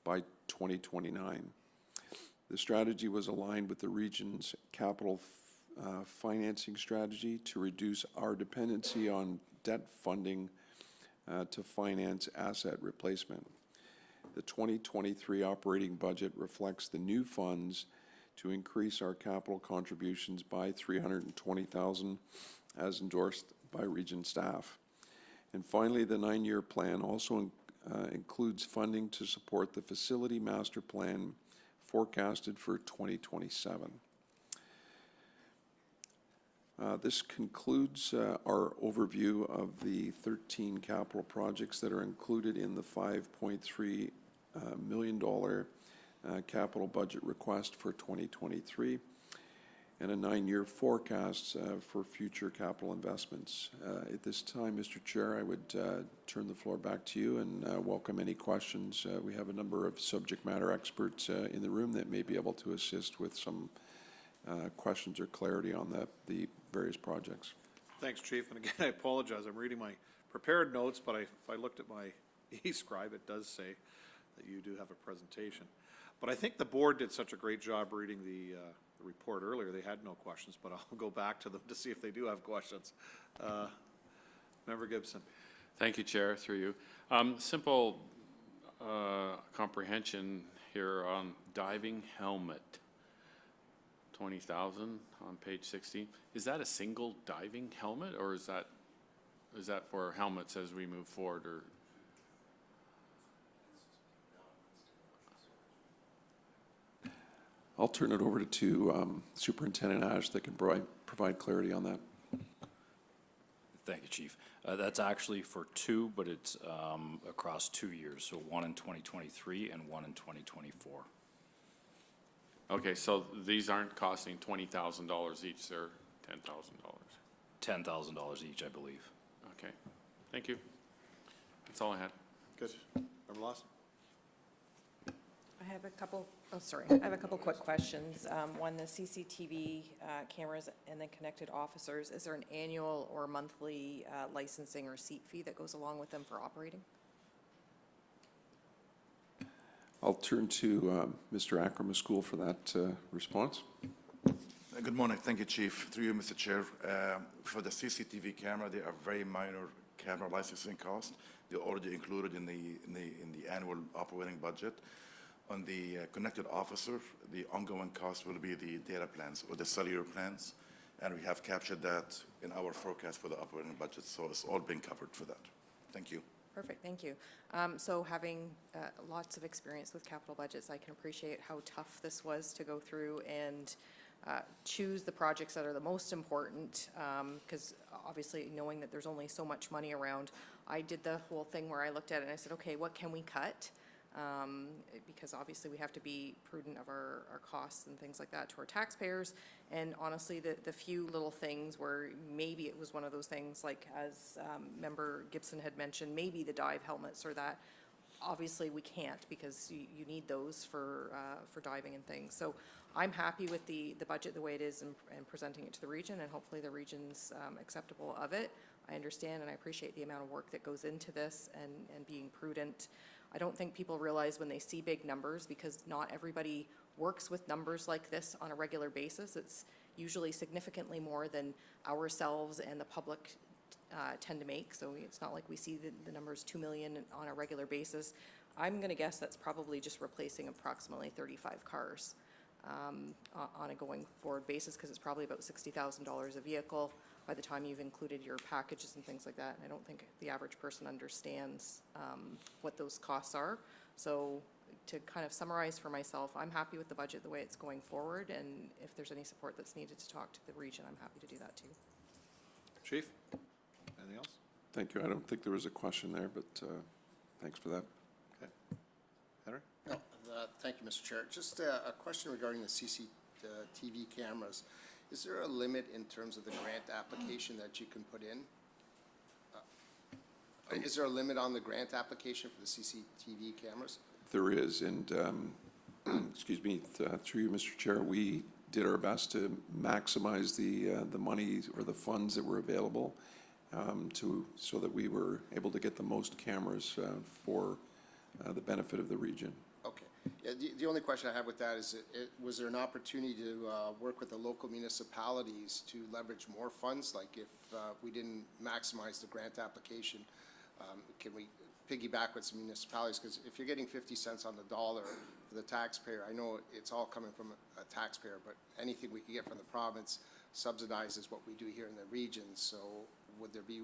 Speaker 4: by 2029. The strategy was aligned with the region's capital financing strategy to reduce our dependency on debt funding to finance asset replacement. The 2023 operating budget reflects the new funds to increase our capital contributions by $320,000 as endorsed by region staff. And finally, the 9-year plan also includes funding to support the facility master plan forecasted for 2027. This concludes our overview of the 13 capital projects that are included in the $5.3 million capital budget request for 2023 and a 9-year forecast for future capital investments. At this time, Mr. Chair, I would turn the floor back to you and welcome any questions. We have a number of subject matter experts in the room that may be able to assist with some questions or clarity on the various projects.
Speaker 1: Thanks, Chief. And again, I apologize. I'm reading my prepared notes, but if I looked at my e-scribe, it does say that you do have a presentation. But I think the board did such a great job reading the report earlier. They had no questions, but I'll go back to them to see if they do have questions. Member Gibson.
Speaker 10: Thank you, Chair, through you. Simple comprehension here on diving helmet. 20,000 on page 16. Is that a single diving helmet, or is that is that for helmets as we move forward, or?
Speaker 4: I'll turn it over to Superintendent Ash that can provide clarity on that.
Speaker 12: Thank you, Chief. That's actually for two, but it's across 2 years, so one in 2023 and one in 2024.
Speaker 10: Okay, so these aren't costing $20,000 each, they're $10,000.
Speaker 12: $10,000 each, I believe.
Speaker 10: Okay, thank you. That's all I had.
Speaker 1: Good. Member Lawson?
Speaker 6: I have a couple, I have a couple quick questions. One, the CCTV cameras and then connected officers, is there an annual or monthly licensing or seat fee that goes along with them for operating?
Speaker 4: I'll turn to Mr. Akramaskoul for that response.
Speaker 13: Good morning. Thank you, Chief. Through you, Mr. Chair. For the CCTV camera, they are very minor camera licensing costs. They're already included in the annual operating budget. On the connected officer, the ongoing cost will be the data plans or the cellular plans, and we have captured that in our forecast for the operating budget, so it's all been covered for that. Thank you.
Speaker 6: Perfect, thank you. So having lots of experience with capital budgets, I can appreciate how tough this was to go through and choose the projects that are the most important, because obviously knowing that there's only so much money around, I did the whole thing where I looked at it and I said, okay, what can we cut? Because obviously we have to be prudent of our costs and things like that to our taxpayers. And honestly, the few little things where maybe it was one of those things, like as Member Gibson had mentioned, maybe the dive helmets or that, obviously we can't because you need those for diving and things. So I'm happy with the budget the way it is and presenting it to the region, and hopefully the region's acceptable of it. I understand and I appreciate the amount of work that goes into this and being prudent. I don't think people realize when they see big numbers, because not everybody works with numbers like this on a regular basis. It's usually significantly more than ourselves and the public tend to make. So it's not like we see the numbers 2 million on a regular basis. I'm going to guess that's probably just replacing approximately 35 cars on a going forward basis, because it's probably about $60,000 a vehicle by the time you've included your packages and things like that. And I don't think the average person understands what those costs are. So to kind of summarize for myself, I'm happy with the budget the way it's going forward, and if there's any support that's needed to talk to the region, I'm happy to do that too.
Speaker 1: Chief? Anything else?
Speaker 4: Thank you. I don't think there was a question there, but thanks for that.
Speaker 1: Okay. Henry?
Speaker 9: No, thank you, Mr. Chair. Just a question regarding the CCTV cameras. Is there a limit in terms of the grant application that you can put in? Is there a limit on the grant application for the CCTV cameras?
Speaker 4: There is, and excuse me, through you, Mr. Chair, we did our best to maximize the money or the funds that were available so that we were able to get the most cameras for the benefit of the region.
Speaker 9: Okay. Yeah, the only question I have with that is, was there an opportunity to work with the local municipalities to leverage more funds? Like if we didn't maximize the grant application, can we piggyback with some municipalities? Because if you're getting 50 cents on the dollar for the taxpayer, I know it's all coming from a taxpayer, but anything we can get from the province subsidizes what we do here in the region. So would there be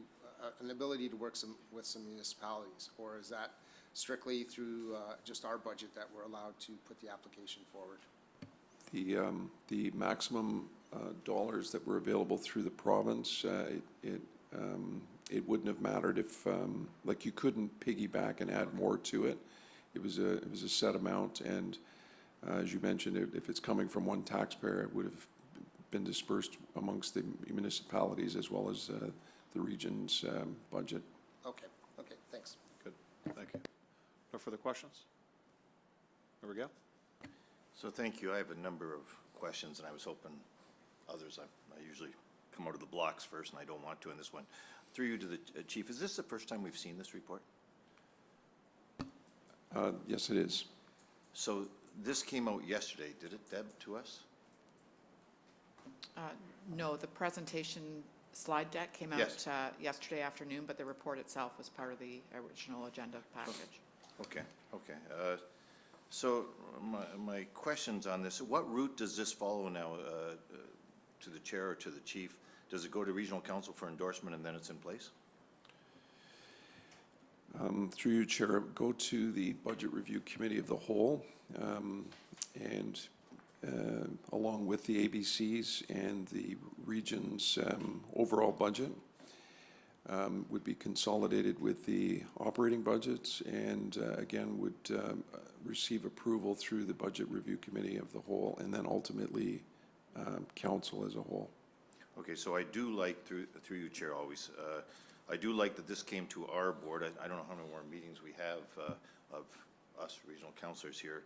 Speaker 9: an ability to work with some municipalities, or is that strictly through just our budget that we're allowed to put the application forward?
Speaker 4: The maximum dollars that were available through the province, it wouldn't have mattered if, like, you couldn't piggyback and add more to it. It was a set amount, and as you mentioned, if it's coming from one taxpayer, it would have been dispersed amongst the municipalities as well as the region's budget.
Speaker 9: Okay, thanks.
Speaker 1: Good, thank you. No further questions? Member Gale?
Speaker 2: So thank you. I have a number of questions, and I was hoping others, I usually come out of the blocks first, and I don't want to in this one. Through you to the Chief, is this the first time we've seen this report?
Speaker 4: Yes, it is.
Speaker 2: So this came out yesterday, did it, Deb, to us?
Speaker 11: No, the presentation slide deck came out
Speaker 2: Yes.
Speaker 11: Yesterday afternoon, but the report itself was part of the original agenda package.
Speaker 2: Okay. So my questions on this, what route does this follow now to the chair or to the chief? Does it go to regional council for endorsement and then it's in place?
Speaker 4: Through you, Chair, go to the Budget Review Committee of the Whole, and along with the ABCs and the region's overall budget, would be consolidated with the operating budgets, and again, would receive approval through the Budget Review Committee of the Whole, and then ultimately Council as a whole.
Speaker 2: Okay, so I do like, through you, Chair, always, I do like that this came to our board. I don't know how many more meetings we have of us regional councillors here,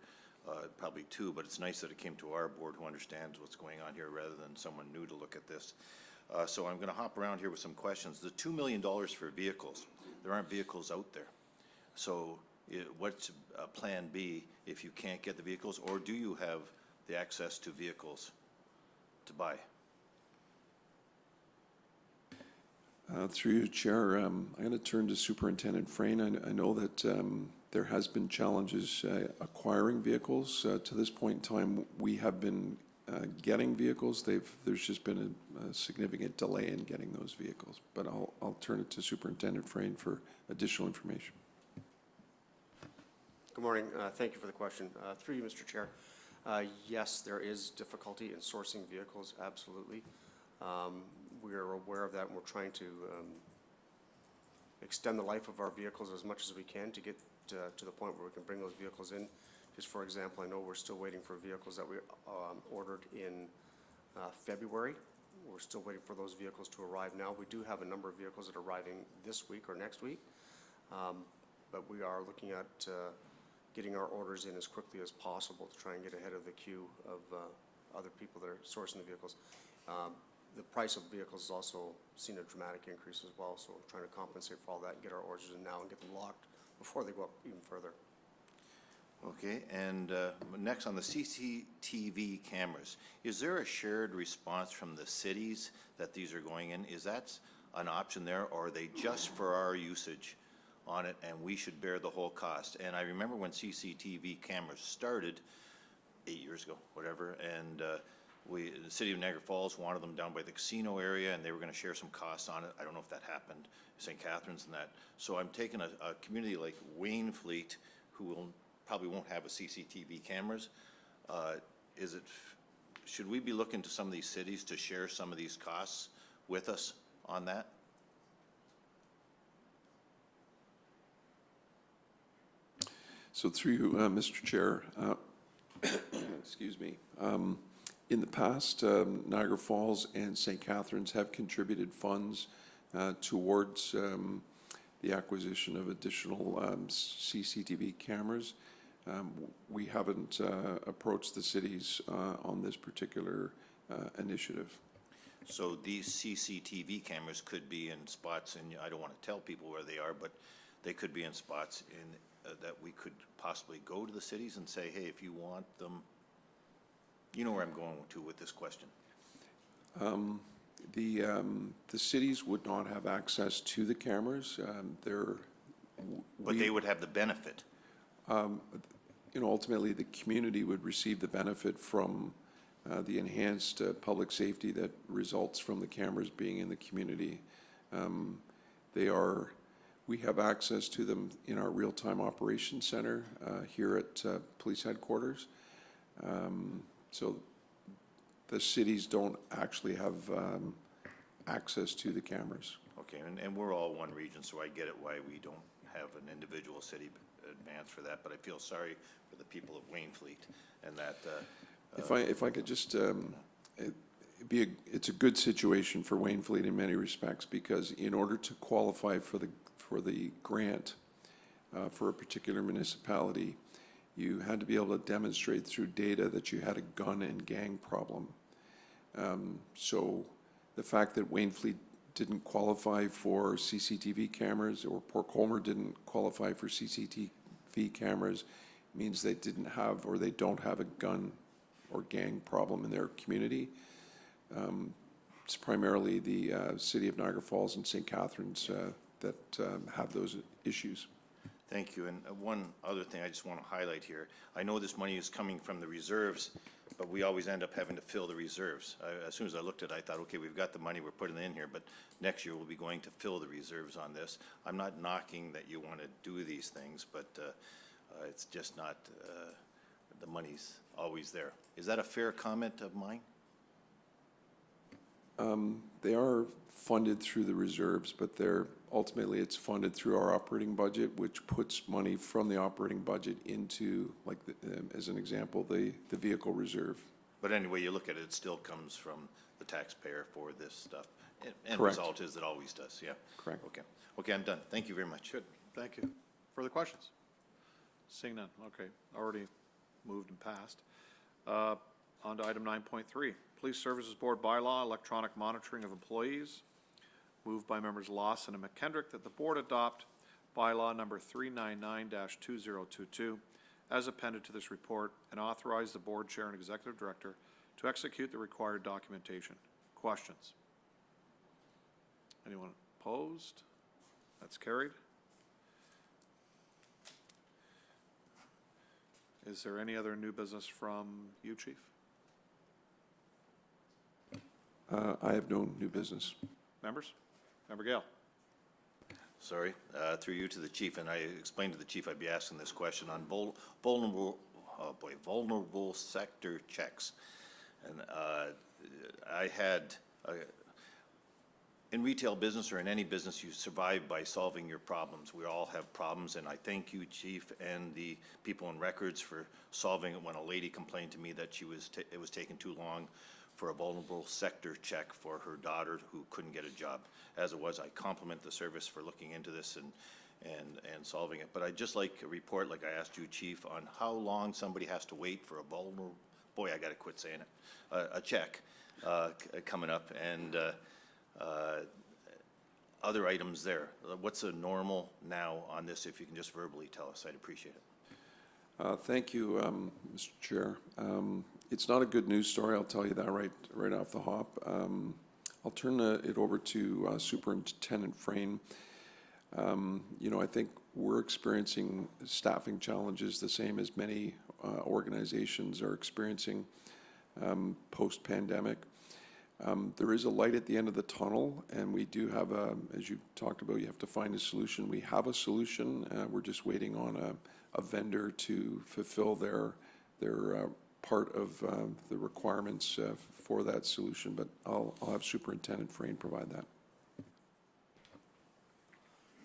Speaker 2: probably 2, but it's nice that it came to our board who understands what's going on here rather than someone new to look at this. So I'm going to hop around here with some questions. The $2 million for vehicles, there aren't vehicles out there. So what's plan B if you can't get the vehicles, or do you have the access to vehicles to buy?
Speaker 4: Through you, Chair, I'm going to turn to Superintendent Frayne. I know that there has been challenges acquiring vehicles. To this point in time, we have been getting vehicles. There's just been a significant delay in getting those vehicles. But I'll turn it to Superintendent Frayne for additional information.
Speaker 14: Good morning. Thank you for the question. Through you, Mr. Chair. Yes, there is difficulty in sourcing vehicles, absolutely. We are aware of that, and we're trying to extend the life of our vehicles as much as we can to get to the point where we can bring those vehicles in. Just for example, I know we're still waiting for vehicles that we ordered in February. We're still waiting for those vehicles to arrive now. We do have a number of vehicles that are arriving this week or next week, but we are looking at getting our orders in as quickly as possible to try and get ahead of the queue of other people that are sourcing the vehicles. The price of vehicles has also seen a dramatic increase as well, so we're trying to compensate for all that and get our orders in now and get them locked before they go up even further.
Speaker 2: Okay, and next on the CCTV cameras, is there a shared response from the cities that these are going in? Is that an option there, or are they just for our usage on it and we should bear the whole cost? And I remember when CCTV cameras started 8 years ago, whatever, and the city of Niagara Falls wanted them down by the casino area, and they were going to share some costs on it. I don't know if that happened, St. Catharines and that. So I'm taking a community like Waynfleet, who probably won't have a CCTV cameras. Should we be looking to some of these cities to share some of these costs with us on that?
Speaker 4: So through you, Mr. Chair, excuse me. In the past, Niagara Falls and St. Catharines have contributed funds towards the acquisition of additional CCTV cameras. We haven't approached the cities on this particular initiative.
Speaker 2: So these CCTV cameras could be in spots, and I don't want to tell people where they are, but they could be in spots that we could possibly go to the cities and say, hey, if you want them. You know where I'm going to with this question. The cities would not have access to the cameras. But they would have the benefit.
Speaker 4: Ultimately, the community would receive the benefit from the enhanced public safety that results from the cameras being in the community. We have access to them in our real-time operations center here at police headquarters. So the cities don't actually have access to the cameras.
Speaker 2: Okay, and we're all one region, so I get it why we don't have an individual city advance for that, but I feel sorry for the people of Waynfleet and that.
Speaker 4: If I could just, it's a good situation for Waynfleet in many respects, because in order to qualify for the grant for a particular municipality, you had to be able to demonstrate through data that you had a gun and gang problem. So the fact that Waynfleet didn't qualify for CCTV cameras, or Port Colmer didn't qualify for CCTV cameras, means they didn't have, or they don't have, a gun or gang problem in their community. It's primarily the city of Niagara Falls and St. Catharines that have those issues.
Speaker 2: Thank you. And one other thing I just want to highlight here. I know this money is coming from the reserves, but we always end up having to fill the reserves. As soon as I looked at it, I thought, okay, we've got the money, we're putting it in here, but next year we'll be going to fill the reserves on this. I'm not knocking that you want to do these things, but it's just not, the money's always there. Is that a fair comment of mine?
Speaker 4: They are funded through the reserves, but ultimately it's funded through our operating budget, which puts money from the operating budget into, like, as an example, the vehicle reserve.
Speaker 2: But anyway, you look at it, it still comes from the taxpayer for this stuff. And
Speaker 4: Correct.
Speaker 2: result is it always does, yeah.
Speaker 4: Correct.
Speaker 2: Okay. Okay, I'm done. Thank you very much.
Speaker 1: Good, thank you. Further questions? Seeing none, okay, already moved and passed. On to item 9.3, Police Services Board bylaw, electronic monitoring of employees. Moved by members Lawson and McKendrick that the board adopt bylaw number 399-2022 as appended to this report and authorize the board chair and executive director to execute the required documentation. Questions? Anyone opposed? That's carried. Is there any other new business from you, Chief?
Speaker 4: I have no new business.
Speaker 1: Members? Member Gale?
Speaker 2: Sorry, through you to the chief, and I explained to the chief I'd be asking this question on vulnerable sector checks. And I had, in retail business or in any business, you survive by solving your problems. We all have problems, and I thank you, chief, and the people in records for solving it when a lady complained to me that it was taking too long for a vulnerable sector check for her daughter who couldn't get a job. As it was, I compliment the service for looking into this and solving it. But I'd just like a report, like I asked you, Chief, on how long somebody has to wait for a vulnerable, boy, I gotta quit saying it, a check coming up, and other items there. What's the normal now on this, if you can just verbally tell us? I'd appreciate it.
Speaker 4: Thank you, Mr. Chair. It's not a good news story, I'll tell you that right off the hop. I'll turn it over to Superintendent Frayne. You know, I think we're experiencing staffing challenges the same as many organizations are experiencing post-pandemic. There is a light at the end of the tunnel, and we do have as you talked about, you have to find a solution. We have a solution. We're just waiting on a vendor to fulfill their part of the requirements for that solution, but I'll have Superintendent Frayne provide that.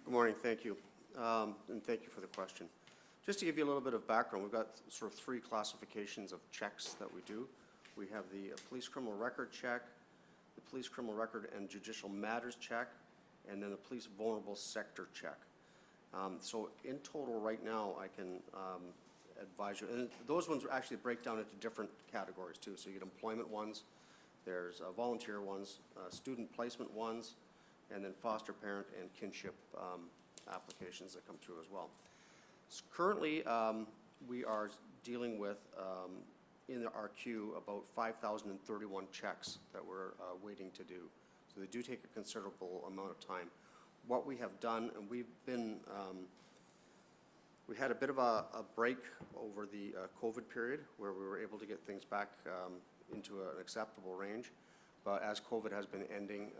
Speaker 14: Good morning, thank you. And thank you for the question. Just to give you a little bit of background, we've got sort of three classifications of checks that we do. We have the police criminal record check, the police criminal record and judicial matters check, and then the police vulnerable sector check. So in total right now, I can advise you, and those ones actually break down into different categories too. So you get employment ones, there's volunteer ones, student placement ones, and then foster parent and kinship applications that come through as well. So currently, we are dealing with, in our queue, about 5,031 checks that we're waiting to do. So they do take a considerable amount of time. What we have done, and we've been, we had a bit of a break over the COVID period where we were able to get things back into an acceptable range. But as COVID has been ending,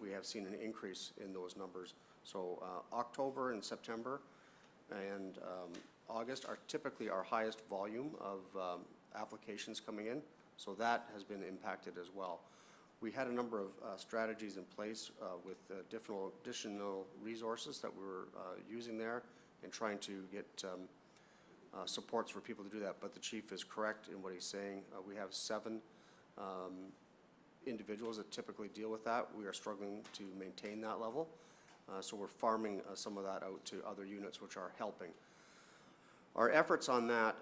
Speaker 14: we have seen an increase in those numbers. So October and September and August are typically our highest volume of applications coming in. So that has been impacted as well. We had a number of strategies in place with additional resources that we were using there and trying to get supports for people to do that. But the chief is correct in what he's saying. We have 7 individuals that typically deal with that. We are struggling to maintain that level. So we're farming some of that out to other units which are helping. Our efforts on that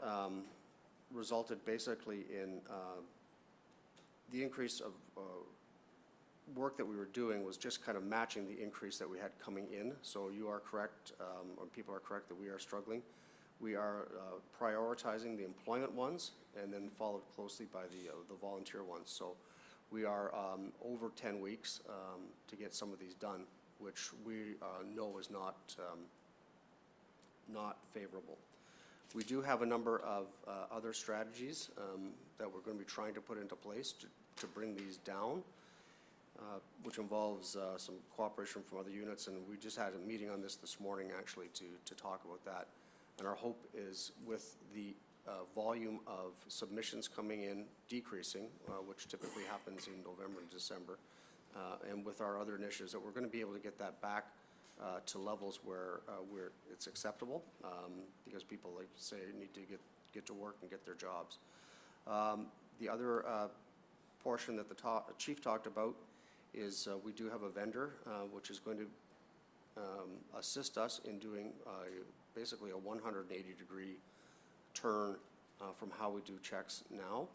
Speaker 14: resulted basically in the increase of work that we were doing was just kind of matching the increase that we had coming in. So you are correct, or people are correct that we are struggling. We are prioritizing the employment ones and then followed closely by the volunteer ones. So we are over 10 weeks to get some of these done, which we know is not favorable. We do have a number of other strategies that we're going to be trying to put into place to bring these down, which involves some cooperation from other units, and we just had a meeting on this morning, actually, to talk about that. And our hope is, with the volume of submissions coming in decreasing, which typically happens in November and December, and with our other initiatives, that we're going to be able to get that back to levels where it's acceptable, because people, like you say, need to get to work and get their jobs. The other portion that the chief talked about is we do have a vendor which is going to assist us in doing basically a 180-degree turn from how we do checks now,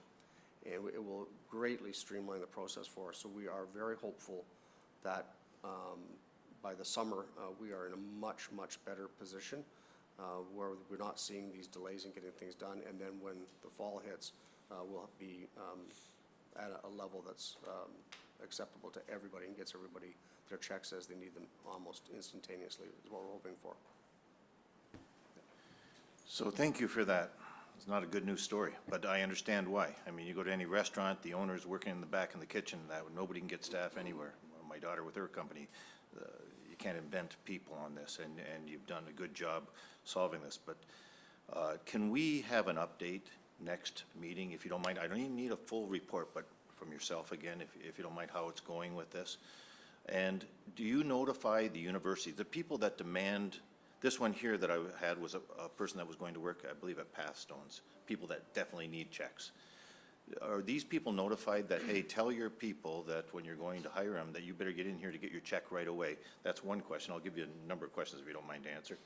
Speaker 14: and it will greatly streamline the process for us. So we are very hopeful that by the summer, we are in a much, much better position where we're not seeing these delays in getting things done. And then when the fall hits, we'll be at a level that's acceptable to everybody and gets everybody their checks as they need them almost instantaneously, is what we're hoping for.
Speaker 2: So thank you for that. It's not a good news story, but I understand why. I mean, you go to any restaurant, the owner's working in the back in the kitchen, nobody can get staff anywhere. My daughter with her company, you can't invent people on this, and you've done a good job solving this. But can we have an update next meeting, if you don't mind? I don't even need a full report, but from yourself again, if you don't mind, how it's going with this. And do you notify the university, the people that demand? This one here that I had was a person that was going to work, I believe, at Pathstones, people that definitely need checks. Are these people notified that, hey, tell your people that when you're going to hire them, that you better get in here to get your check right away? That's one question. I'll give you a number of questions if you don't mind to answer.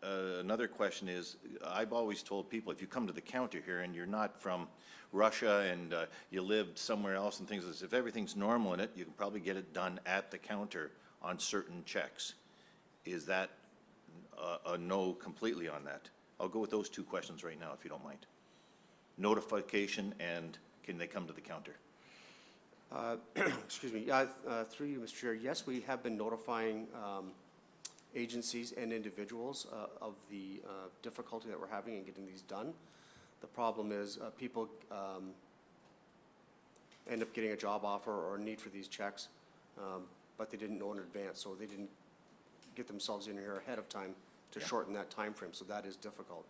Speaker 2: Another question is, I've always told people, if you come to the counter here and you're not from Russia and you lived somewhere else and things, if everything's normal in it, you can probably get it done at the counter on certain checks. Is that a no completely on that? I'll go with those two questions right now, if you don't mind. Notification, and can they come to the counter?
Speaker 14: Excuse me. Through you, Mr. Chair, yes, we have been notifying agencies and individuals of the difficulty that we're having in getting these done. The problem is people end up getting a job offer or a need for these checks, but they didn't know in advance, so they didn't get themselves in here ahead of time to shorten that time frame, so that is difficult.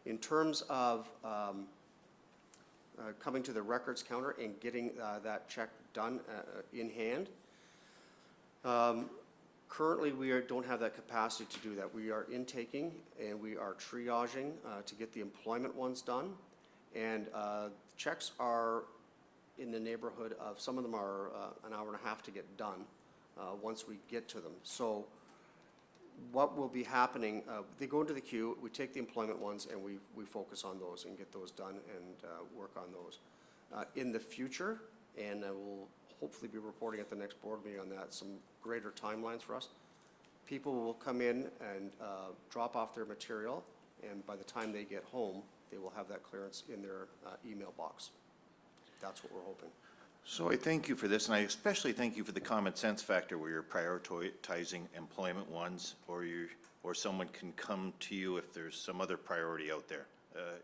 Speaker 14: In terms of coming to the records counter and getting that check done in hand, currently we don't have that capacity to do that. We are intaking and we are triaging to get the employment ones done, and checks are in the neighborhood of, some of them are an hour and a half to get done once we get to them. So what will be happening, they go into the queue, we take the employment ones and we focus on those and get those done and work on those. In the future, and I will hopefully be reporting at the next board meeting on that, some greater timelines for us. People will come in and drop off their material, and by the time they get home, they will have that clearance in their email box. That's what we're hoping.
Speaker 2: So I thank you for this, and I especially thank you for the common sense factor where you're prioritizing employment ones, or someone can come to you if there's some other priority out there.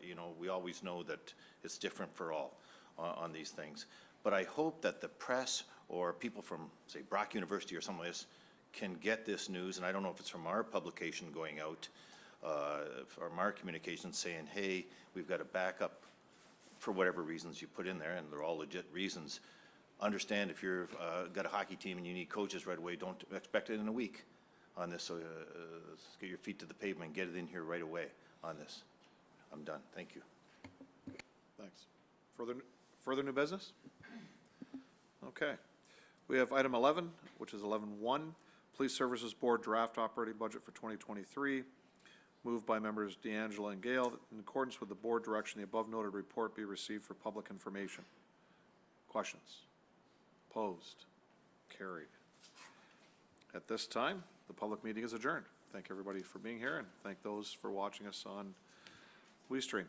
Speaker 2: You know, we always know that it's different for all on these things. But I hope that the press or people from, say, Brock University or something like this can get this news, and I don't know if it's from our publication going out, from our communications saying, hey, we've got a backup for whatever reasons you put in there, and they're all legit reasons. Understand if you've got a hockey team and you need coaches right away, don't expect it in a week on this. So get your feet to the pavement and get it in here right away on this. I'm done. Thank you.
Speaker 1: Thanks. Further new business? Okay. We have item 11, which is 11.1, Police Services Board Draft Operating Budget for 2023. Moved by members D'Angelo and Gale. In accordance with the board direction, the above noted report be received for public information. Questions? Opposed? Carried. At this time, the public meeting is adjourned. Thank everybody for being here, and thank those for watching us on WeStream.